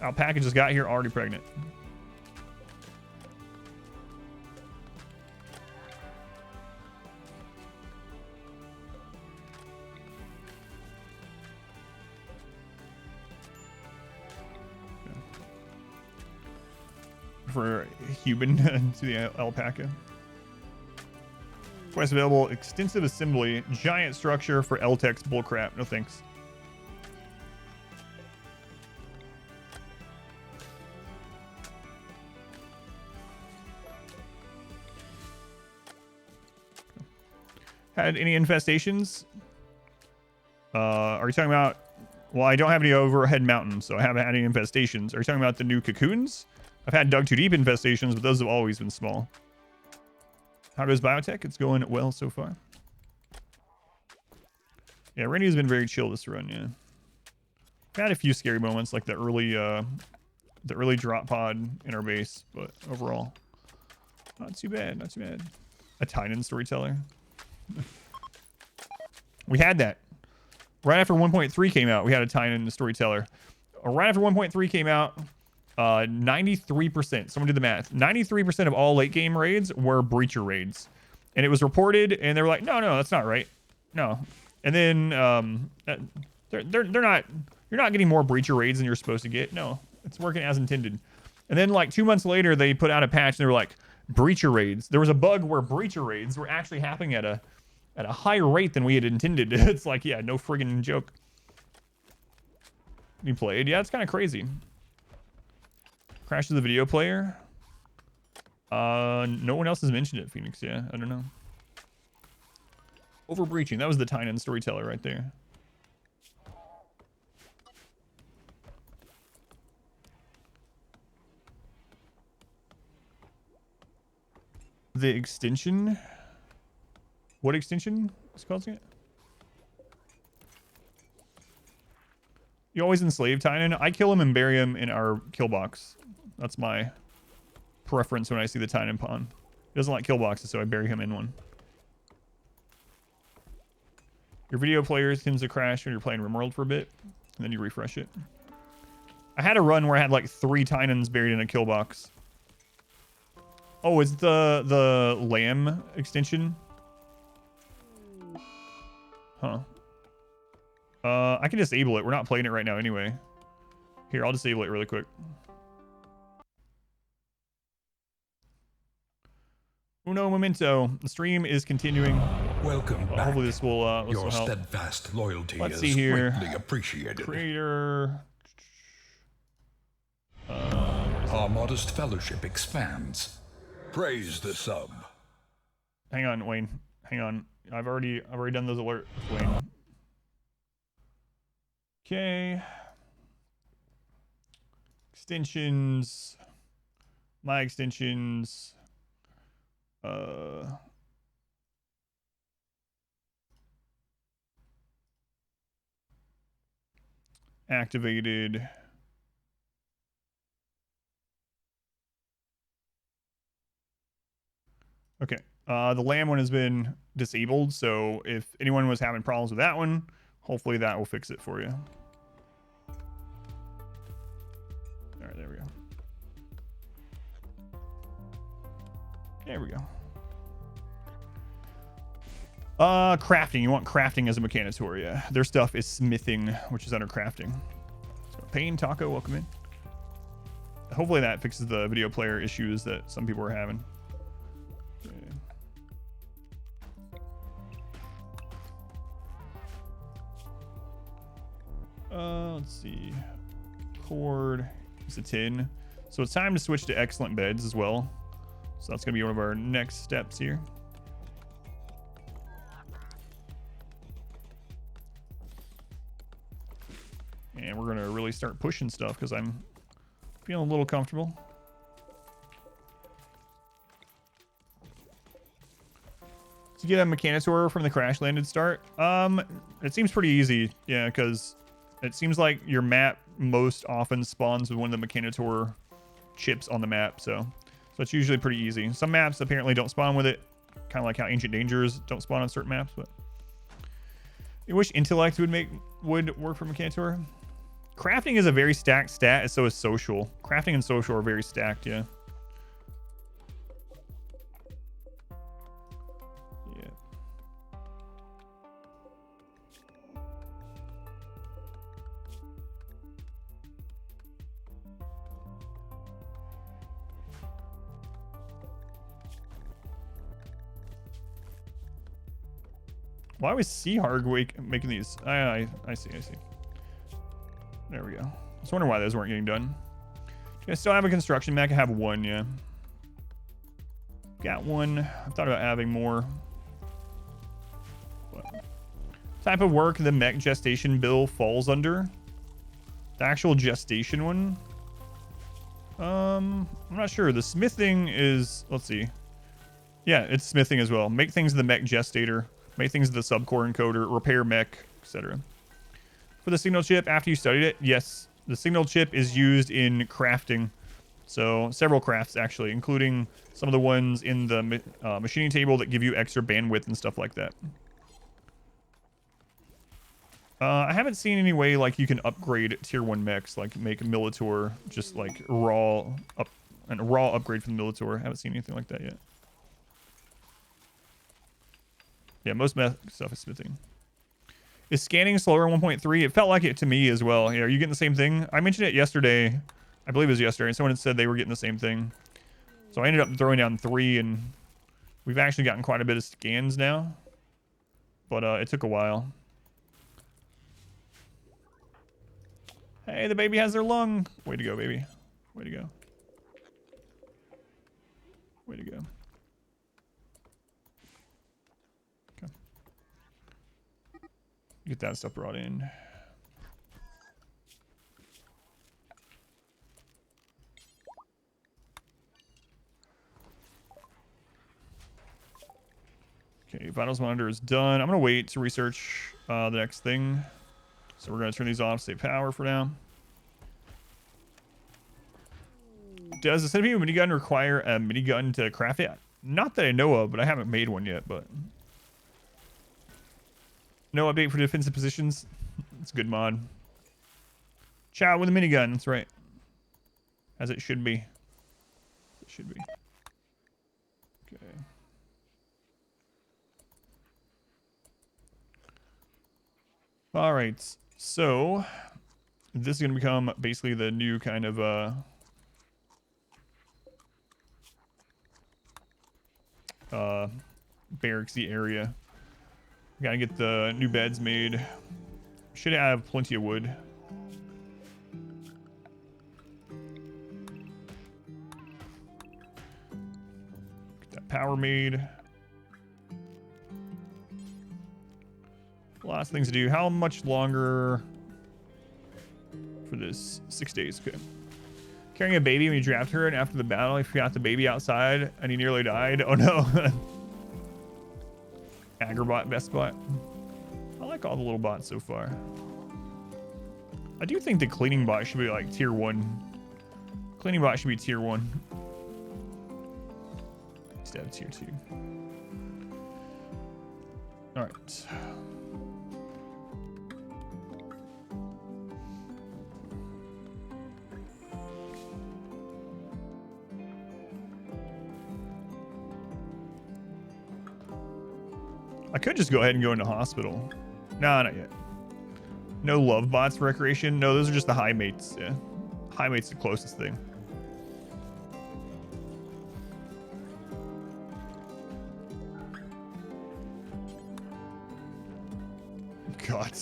Alpaca just got here already pregnant. For human to the alpaca. Quest available, extensive assembly, giant structure for LTEX bullcrap. No thanks. Had any infestations? Are you talking about? Well, I don't have any overhead mountains, so I haven't had any infestations. Are you talking about the new cocoons? I've had dug too deep infestations, but those have always been small. How goes biotech? It's going well so far. Yeah, Randy's been very chill this run. Yeah, I've had a few scary moments like the early drop pod in our base, but overall, not too bad. Not too bad. A TynanStoryteller. We had that right after 1.3 came out. We had a TynanStoryteller. Right after 1.3 came out. 93%, someone did the math, 93% of all late game raids were breacher raids, and it was reported and they were like, no, that's not right, no. And then they're not, you're not getting more breacher raids than you're supposed to get. No, it's working as intended. And then like 2 months later they put out a patch and they were like, breacher raids, there was a bug where breacher raids were actually happening at a higher rate than we had intended. It's like, yeah, no friggin' joke. You played? Yeah, it's kind of crazy. Crashes the video player. No one else has mentioned it, Phoenix. Yeah, I don't know. Overbreaching. That was the TynanStoryteller right there. the extension. What extension is causing it? You always enslave Tynan. I kill him and bury him in our kill box. That's my preference when I see the Tynan pawn. He doesn't like kill boxes, so I bury him in one. Your video player tends to crash when you're playing RimWorld for a bit, and then you refresh it. I had a run where I had like 3 Tynans buried in a kill box. Oh, is the lamb extension? Huh. I can disable it. We're not playing it right now anyway. Here, I'll disable it really quick. Uno momento. The stream is continuing. Welcome back. Hopefully this will Your help. steadfast loyalty Let's is see here. greatly appreciated. Creator. Our modest fellowship expands. Praise the sub. Hang on, Wayne. Hang on. I've already done those alerts, Wayne. Okay. Extensions. My extensions. Activated. Okay. The lamb one has been disabled, so if anyone was having problems with that one, hopefully that will fix it for you. All right, there we go. There we go. Crafting. You want crafting as a Mechanitor, yeah. Their stuff is smithing, which is under crafting. So, Pain Taco, welcome in. Hopefully that fixes the video player issues that some people are having. Let's see. Cord is a tin. So it's time to switch to excellent beds as well. So that's going to be one of our next steps here. And we're going to really start pushing stuff because I'm feeling a little comfortable. To get a Mechanitor from the crash landed start, it seems pretty easy, yeah, because it seems like your map most often spawns with one of the Mechanitor chips on the map, so it's usually pretty easy. Some maps apparently don't spawn with it, kind of like how Ancient Dangers don't spawn on certain maps, but I wish Intellect would work for Mechanitor. Crafting is a very stacked stat, and so is Social. Crafting and Social are very stacked, yeah. Why was SeaHarg making these? I see. There we go. I was wondering why those weren't getting done. Do I still have a construction mech? I have one, yeah. Got one. I thought about having more. What type of work the mech gestation bill falls under? The actual gestation one? I'm not sure. The smithing is, let's see. Yeah, it's smithing as well. Make things in the mech gestator. Make things in the subcore encoder. Repair mech, etc. For the signal chip, after you studied it, yes, the signal chip is used in crafting. So several crafts actually, including some of the ones in the machining table that give you extra bandwidth and stuff like that. I haven't seen any way like you can upgrade tier 1 mechs, like make Militor just like a raw upgrade from the Militor. I haven't seen anything like that yet. Yeah, most mech stuff is smithing. Is scanning slower in 1.3? It felt like it to me as well. Yeah, are you getting the same thing? I mentioned it yesterday. I believe it was yesterday, and someone had said they were getting the same thing. So I ended up throwing down 3, and we've actually gotten quite a bit of scans now. But it took a while. Hey, the baby has their lung. Way to go, baby. Way to go. Way to go. Okay. Get that stuff brought in. Okay, Vitals Monitor is done. I'm going to wait to research the next thing. So we're going to turn these off, save power for now. Does a centipede minigun require a minigun to craft it? Not that I know of, but I haven't made one yet, but... No update for defensive positions. It's a good mod. Chow with a minigun, that's right. As it should be. It should be. Okay. Alright, so... This is going to become basically the new kind of, barracksy area. Gotta get the new beds made. Should have plenty of wood. Get that power made. Last things to do. How much longer for this? 6 days. Okay. Carrying a baby when you draft her, and after the battle, I forgot the baby outside, and he nearly died. Oh no. Agrabot, best bot. I like all the little bots so far. I do think the cleaning bot should be like tier 1. Cleaning bot should be tier 1. Instead of tier 2. Alright. I could just go ahead and go into hospital. No, not yet. No love bots for recreation. No, those are just the high mates. Yeah. High mates the closest thing. God.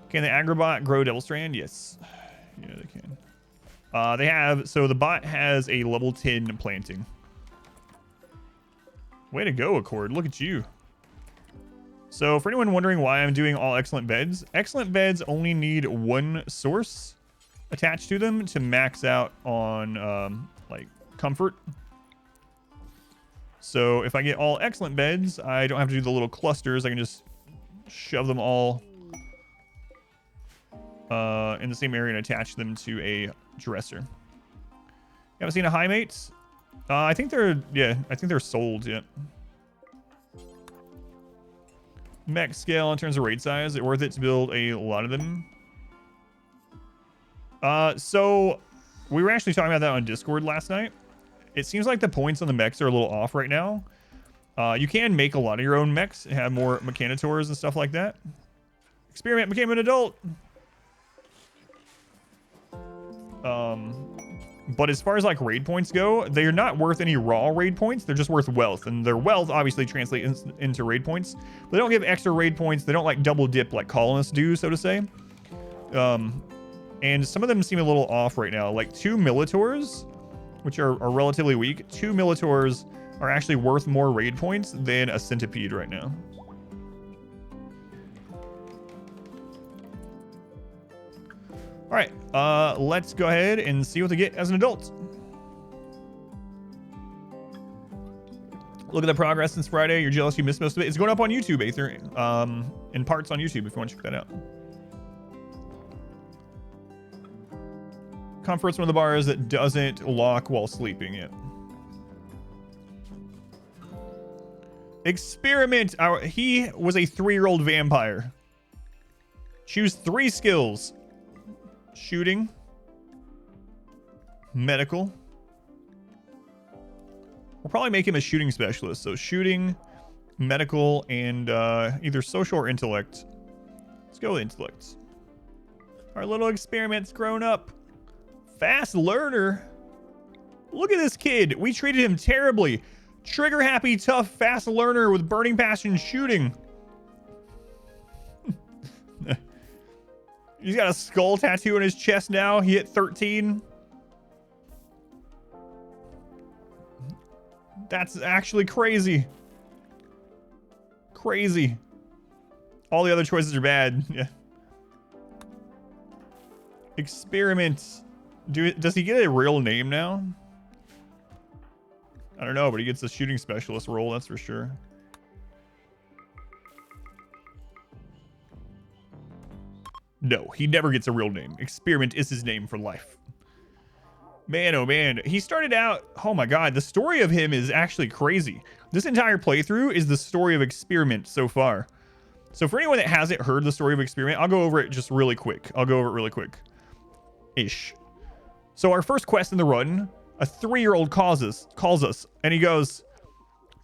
Can the Agrabot grow Devil Strand? Yes. Yeah, they can. They have... So the bot has a level 10 planting. Way to go, Accord. Look at you. So for anyone wondering why I'm doing all excellent beds only need one source attached to them to max out on like comfort. So if I get all excellent beds, I don't have to do the little clusters. I can just shove them all in the same area and attach them to a dresser. You haven't seen a high mates? I think they're, yeah, I think they're sold, yeah. Mech scale in terms of raid size, is it worth it to build a lot of them? So we were actually talking about that on Discord last night. It seems like the points on the mechs are a little off right now. You can make a lot of your own mechs and have more Mechanitors and stuff like that. Experiment became an adult. But as far as like raid points go, they're not worth any raw raid points. They're just worth wealth, and their wealth obviously translates into raid points. They don't give extra raid points. They don't like double dip like colonists do, so to say. And some of them seem a little off right now. Like 2 Militors, which are relatively weak. 2 Militors are actually worth more raid points than a Centipede right now. All right, let's go ahead and see what they get as an adult. Look at the progress since Friday. You're jealous you missed most of it. It's going up on YouTube, Aether, in parts on YouTube if you want to check that out. Comfort's one of the bars that doesn't lock while sleeping yet. Experiment. He was a 3-year-old vampire. Choose 3 skills. Shooting, medical. We'll probably make him a shooting specialist. So shooting, medical, and either social or intellect. Let's go with intellect. Our little experiment's grown up. Fast learner. Look at this kid. We treated him terribly. Trigger happy, tough, fast learner with burning passion shooting. He's got a skull tattoo on his chest now. He hit 13. That's actually crazy. Crazy. All the other choices are bad. Yeah. Experiment. Does he get a real name now? I don't know, but he gets a shooting specialist role, that's for sure. No, he never gets a real name. Experiment is his name for life. Man, oh man. He started out... Oh my god, the story of him is actually crazy. This entire playthrough is the story of Experiment so far. So for anyone that hasn't heard the story of Experiment, I'll go over it just really quick. Ish. So our first quest in the run, a 3-year-old calls us, and he goes,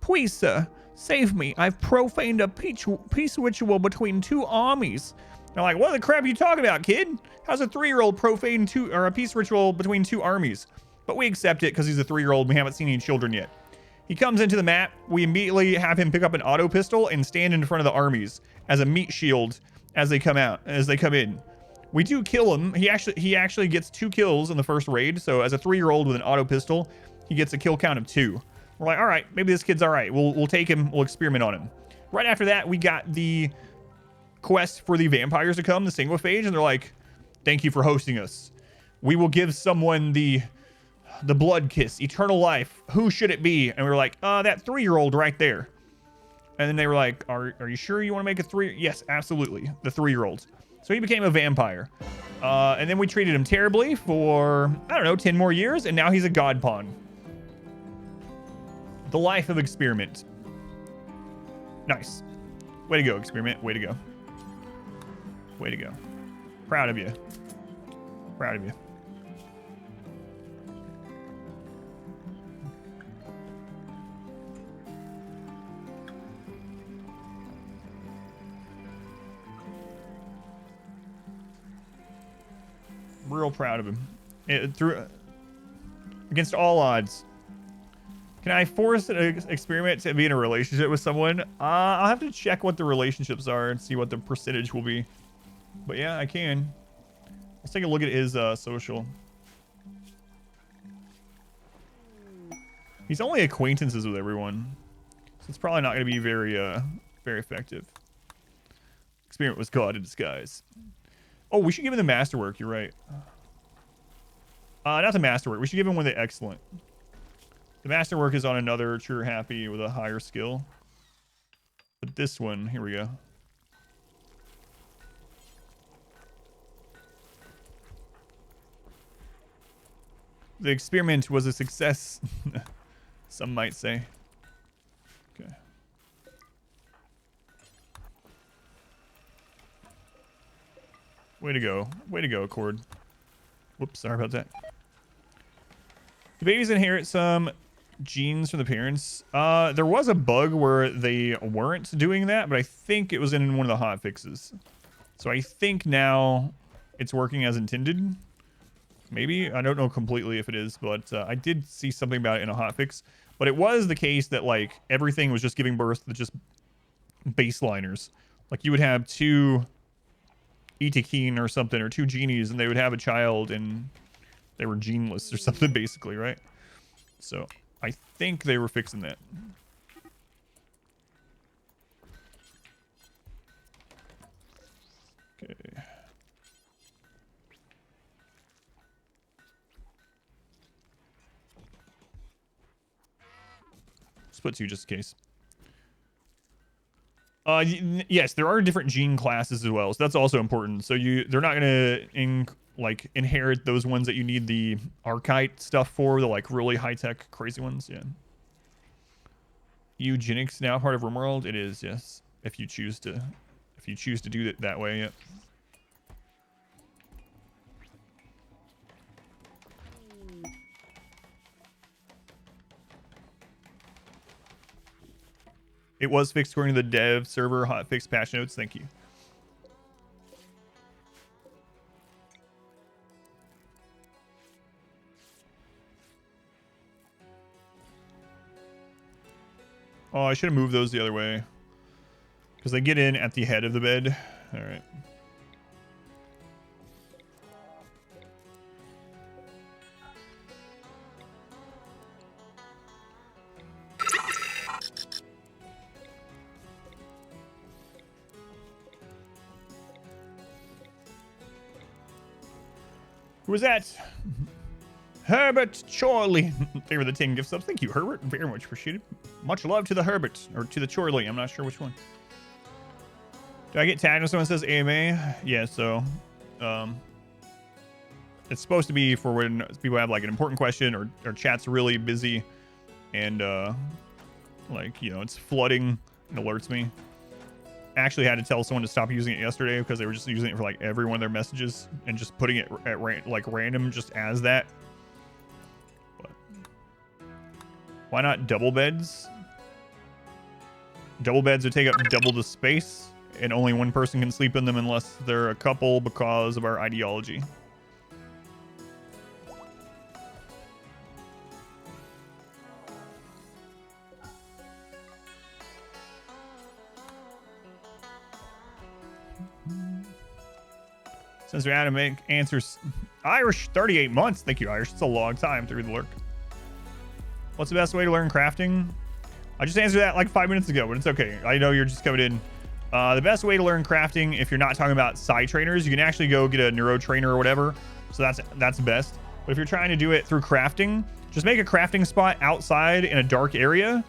"Please, sir, save me. I've profaned a peace ritual between 2 armies." I'm like, what the crap are you talking about, kid? How's a 3-year-old profane a peace ritual between 2 armies? But we accept it because he's a 3-year-old. We haven't seen any children yet. He comes into the map. We immediately have him pick up an auto pistol and stand in front of the armies as a meat shield as they come in. We do kill him. He actually gets 2 kills in the first raid. So as a 3-year-old with an auto pistol, he gets a kill count of 2. We're like, all right, maybe this kid's all right. We'll take him. We'll experiment on him. Right after that, we got the quest for the vampires to come, the Sanguophage, and they're like, "Thank you for hosting us. We will give someone the blood kiss, eternal life. Who should it be?" And we were like, that 3-year-old right there. And then they were like, are you sure you want to make a 3? Yes, absolutely. The 3-year-old. So he became a vampire. And then we treated him terribly for, I don't know, 10 more years. And now he's a god pawn. The life of Experiment. Nice. Way to go, Experiment. Way to go. Way to go. Proud of you. Proud of you. Real proud of him. Against all odds. Can I force an experiment to be in a relationship with someone? I'll have to check what the relationships are and see what the percentage will be. But yeah, I can. Let's take a look at his social. He's only acquaintances with everyone, so it's probably not going to be very effective. Experiment was God in disguise. Oh, we should give him the masterwork. You're right. Not the masterwork. We should give him one of the excellent. The masterwork is on another true happy with a higher skill. But this one, here we go. The experiment was a success, some might say. Okay. Way to go. Way to go, Accord. Whoops, sorry about that. The babies inherit some genes from the parents. There was a bug where they weren't doing that, but I think it was in one of the hot fixes. So I think now it's working as intended. Maybe. I don't know completely if it is, but I did see something about it in a hotfix. But it was the case that, like, everything was just giving birth to just baseliners. Like, you would have 2 Itakeen or something, or 2 genies, and they would have a child, and they were geneless or something, basically, right? So, I think they were fixing that. Okay. Split 2 just in case. Yes, there are different gene classes as well, so that's also important. So they're not gonna inherit those ones that you need the archite stuff for, the like really high-tech crazy ones. Yeah. Eugenics now part of RimWorld? It is, yes. If you choose to do it that way, yeah. It was fixed according to the dev server hotfix patch notes. Thank you. Oh, I should have moved those the other way, because they get in at the head of the bed. All right. Who was that? Herbert Chorley. They were the 10 gift subs. Thank you, Herbert. Very much appreciated. Much love to the Herbert, or to the Chorley. I'm not sure which one. Do I get tagged when someone says AMA? Yeah, so it's supposed to be for when people have like an important question or chat's really busy and like, you know, it's flooding and alerts me. I actually had to tell someone to stop using it yesterday because they were just using it for like every one of their messages and just putting it at like random just as that. But why not double beds? Double beds would take up double the space and only one person can sleep in them unless they're a couple because of our ideology. Since we're out to make answers. Irish, 38 months. Thank you, Irish. It's a long time to read the lurk. What's the best way to learn crafting? I just answered that like 5 minutes ago, but it's okay. I know you're just coming in. The best way to learn crafting, if you're not talking about side trainers, you can actually go get a neuro trainer or whatever. So that's best. But if you're trying to do it through crafting, just make a crafting spot outside in a dark area.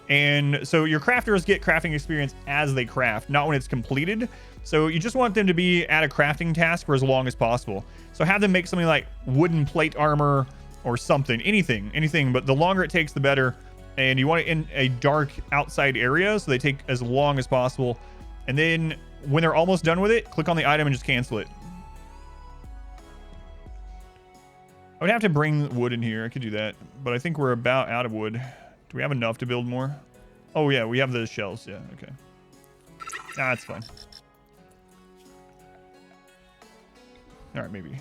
And so your crafters get crafting experience as they craft, not when it's completed. So you just want them to be at a crafting task for as long as possible. So have them make something like wooden plate armor or something, anything. But the longer it takes, the better. And you want it in a dark outside area so they take as long as possible. And then when they're almost done with it, click on the item and just cancel it. I would have to bring wood in here. I could do that. But I think we're about out of wood. Do we have enough to build more? Oh, yeah, we have the shells. Yeah, okay. Nah, that's fine. All right, maybe.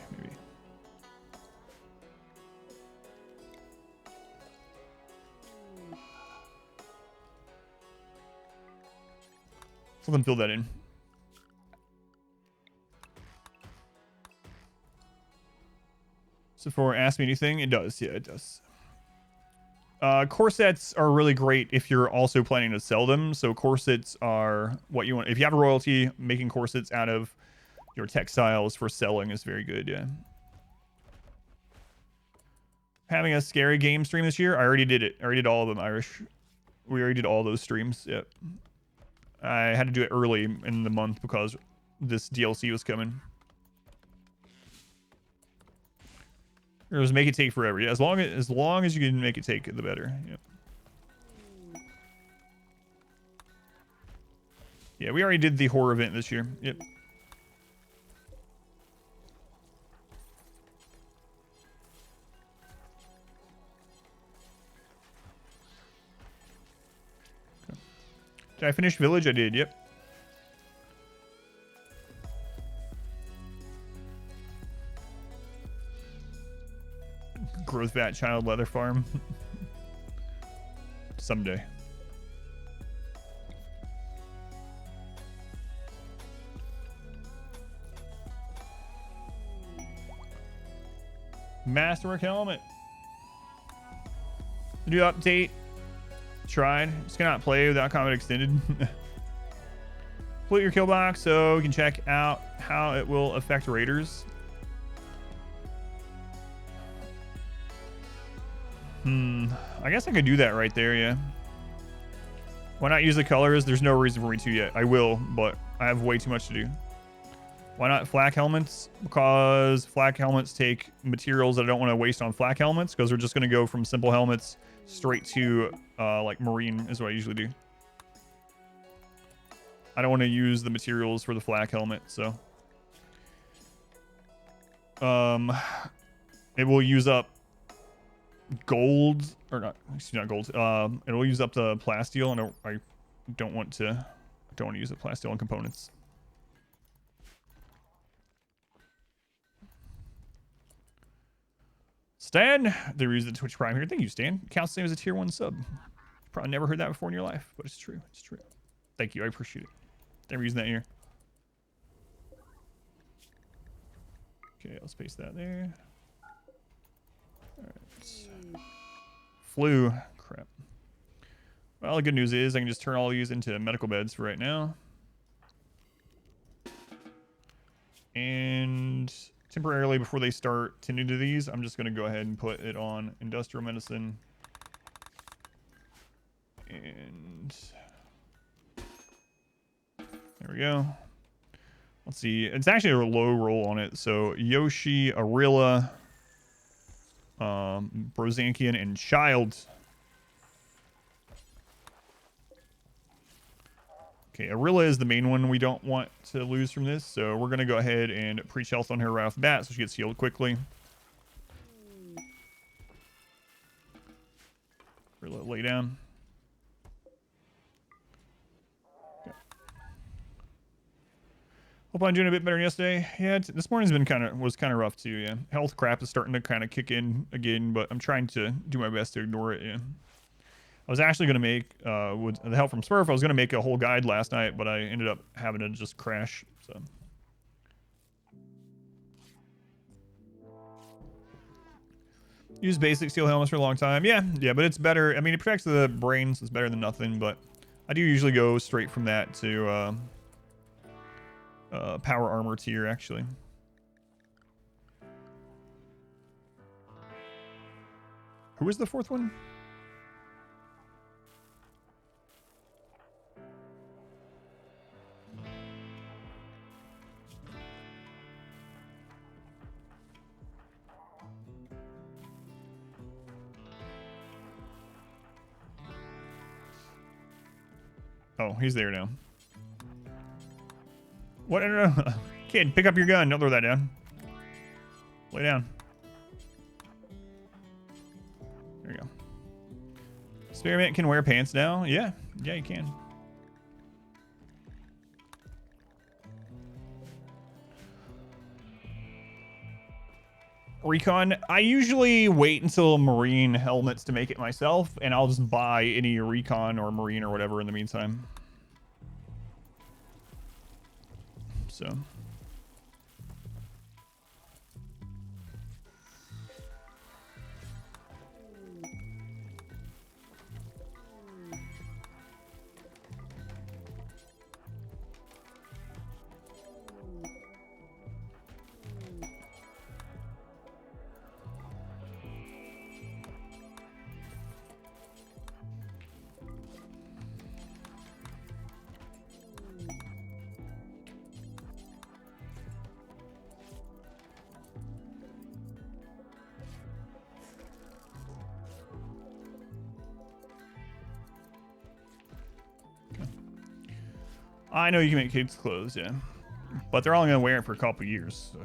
So then fill that in. So for Ask Me Anything, it does. Yeah, it does. Corsets are really great if you're also planning to sell them. So corsets are what you want. If you have a royalty, making corsets out of your textiles for selling is very good. Yeah. Having a scary game stream this year. I already did it. I already did all of them, Irish. We already did all those streams. Yep. I had to do it early in the month because this DLC was coming. Or just make it take forever. Yeah, as long as you can make it take, the better. Yep. Yeah, we already did the horror event this year. Yep. Okay. Did I finish Village? I did. Yep. Growth vat child leather farm. Someday. Masterwork helmet. New update. Tried. Just cannot play without combat extended. Complete your kill box so you can check out how it will affect raiders. I guess I could do that right there, yeah. Why not use the colors? There's no reason for me to yet. I will, but I have way too much to do. Why not flak helmets? Because flak helmets take materials that I don't want to waste on flak helmets, because we're just going to go from simple helmets straight to like marine is what I usually do. I don't want to use the materials for the flak helmet, so it will use up gold, or not, excuse me, not gold. It will use up the plasteel, and I don't want to use the plasteel on components. Stan, the reason Twitch Prime here. Thank you, Stan. Counts the same as a tier 1 sub. Probably never heard that before in your life, but it's true. It's true. Thank you. I appreciate it. Thank you for using that here. Okay, let's paste that there. All right. Flu. Crap. Well, the good news is I can just turn all these into medical beds for right now. And temporarily, before they start tending to these, I'm just going to go ahead and put it on industrial medicine. And there we go. Let's see. It's actually a low roll on it. So Yoshi, Arilla, Brozankian, and Child. Okay, Arilla is the main one we don't want to lose from this. So we're going to go ahead and preach health on her right off the bat so she gets healed quickly. Arilla, lay down. Hope I'm doing a bit better than yesterday. Yeah, this morning's been was kind of rough too. Yeah, health crap is starting to kind of kick in again, but I'm trying to do my best to ignore it. Yeah, I was actually gonna make with the help from Smurf, I was gonna make a whole guide last night, but I ended up having to just crash. So use basic steel helmets for a long time. Yeah, but it's better. I mean, it protects the brain, so it's better than nothing. But I do usually go straight from that to power armor tier, actually. Who is the fourth one? Oh, he's there now. What? No. Kid, pick up your gun. Don't throw that down. Lay down. There you go. Experiment can wear pants now? Yeah. Yeah, you can. Recon. I usually wait until Marine helmets to make it myself, and I'll just buy any Recon or Marine or whatever in the meantime. So. I know you can make kids' clothes, yeah, but they're only gonna wear it for a couple years. So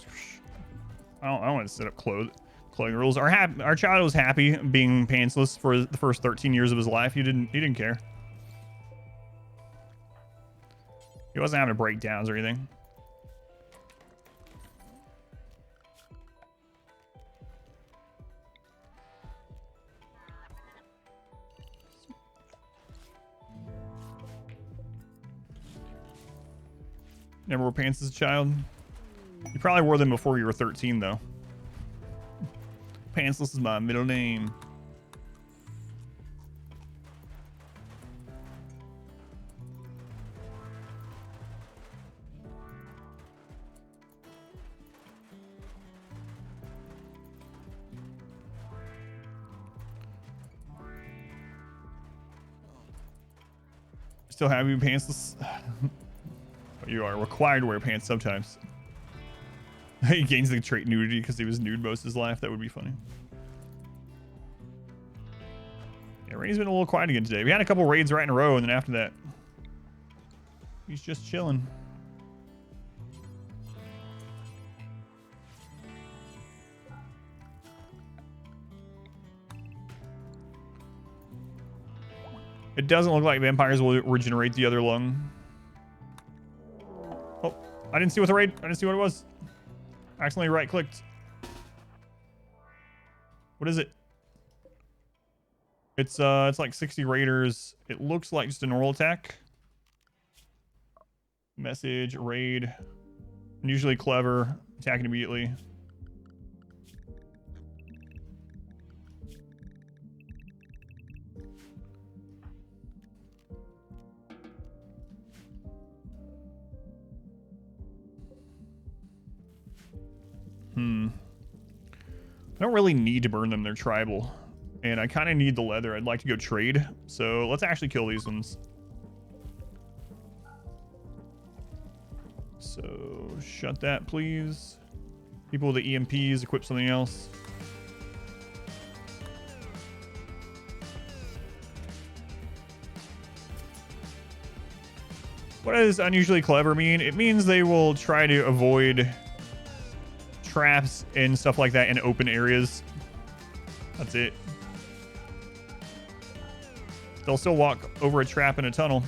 I don't want to set up clothing rules. Our child was happy being pantsless for the first 13 years of his life. He didn't care. He wasn't having breakdowns or anything. Never wore pants as a child. You probably wore them before you were 13, though. Pantsless is my middle name. Still have you pantsless? You are required to wear pants sometimes. He gains the trait nudity because he was nude most of his life. That would be funny. Yeah, Rainey's been a little quiet again today. We had a couple raids right in a row, and then after that, he's just chilling. It doesn't look like vampires will regenerate the other lung. Oh, I didn't see what the raid. I didn't see what it was. I accidentally right-clicked. What is it? It's like 60 raiders. It looks like just a normal attack. Message, raid. Unusually clever. Attacking immediately. I don't really need to burn them. They're tribal. And I kind of need the leather. I'd like to go trade. So let's actually kill these ones. So shut that, please. People with the EMPs, equip something else. What does unusually clever mean? It means they will try to avoid traps and stuff like that in open areas. That's it. They'll still walk over a trap in a tunnel.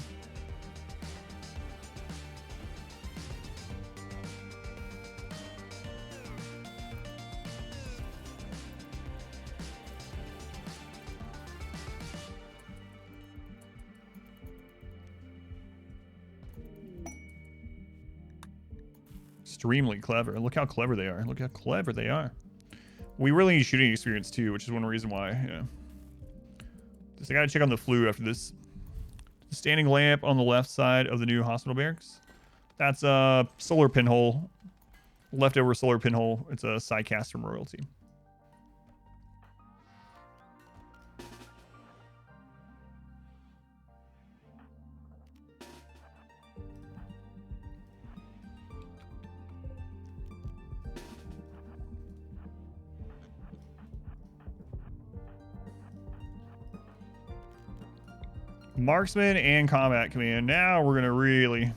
Extremely clever. Look how clever they are. Look how clever they are. We really need shooting experience too, which is one reason why. Yeah. Just I gotta check on the flue after this. Standing lamp on the left side of the new hospital barracks. That's a solar pinhole. Leftover solar pinhole. It's a Psycaster from royalty. Marksman and combat command. Now we're gonna really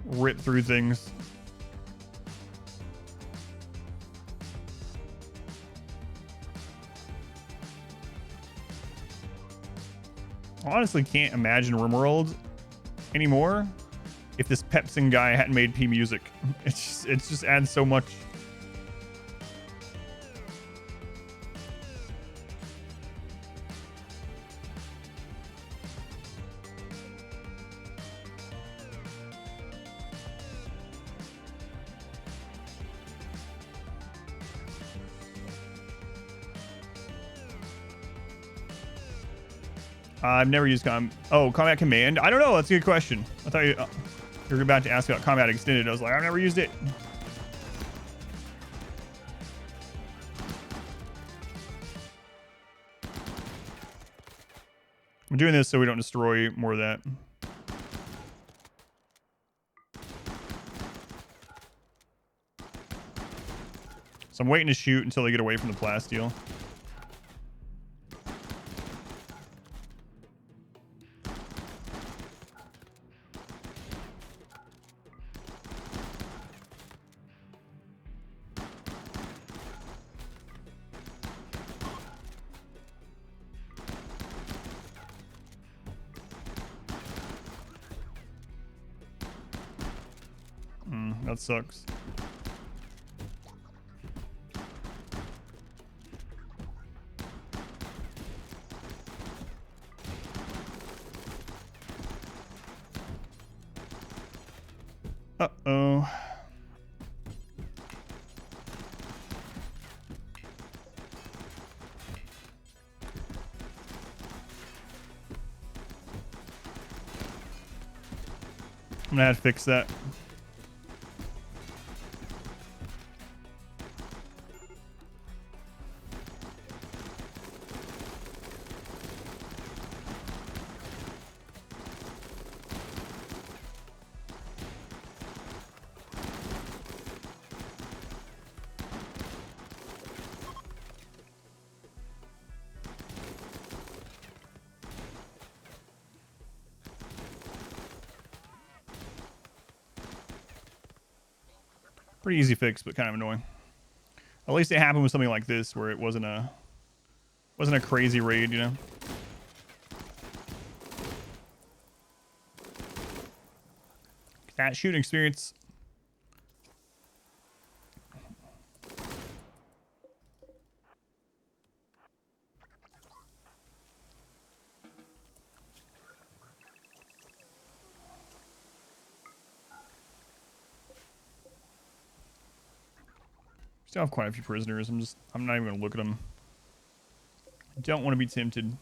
rip through things. I honestly can't imagine RimWorld anymore if this Pepsin guy hadn't made P music. It just adds so much. I've never used combat command. I don't know. That's a good question. I thought you were about to ask about combat extended. I was like, I've never used it. I'm doing this so we don't destroy more of that. So I'm waiting to shoot until they get away from the plasteel. That sucks. Uh-oh. I'm gonna have to fix that. Pretty easy fix, but kind of annoying. At least it happened with something like this, where it wasn't a crazy raid, you know. That shooting experience. Still have quite a few prisoners. I'm not even gonna look at them. I don't want to be tempted.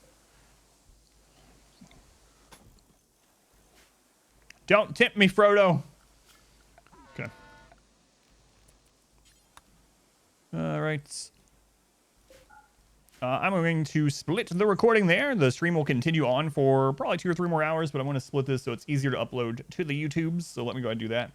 Don't tempt me, Frodo. Okay. All right. I'm going to split the recording there. The stream will continue on for probably 2 or 3 more hours, but I want to split this so it's easier to upload to the YouTubes. So let me go ahead and do that.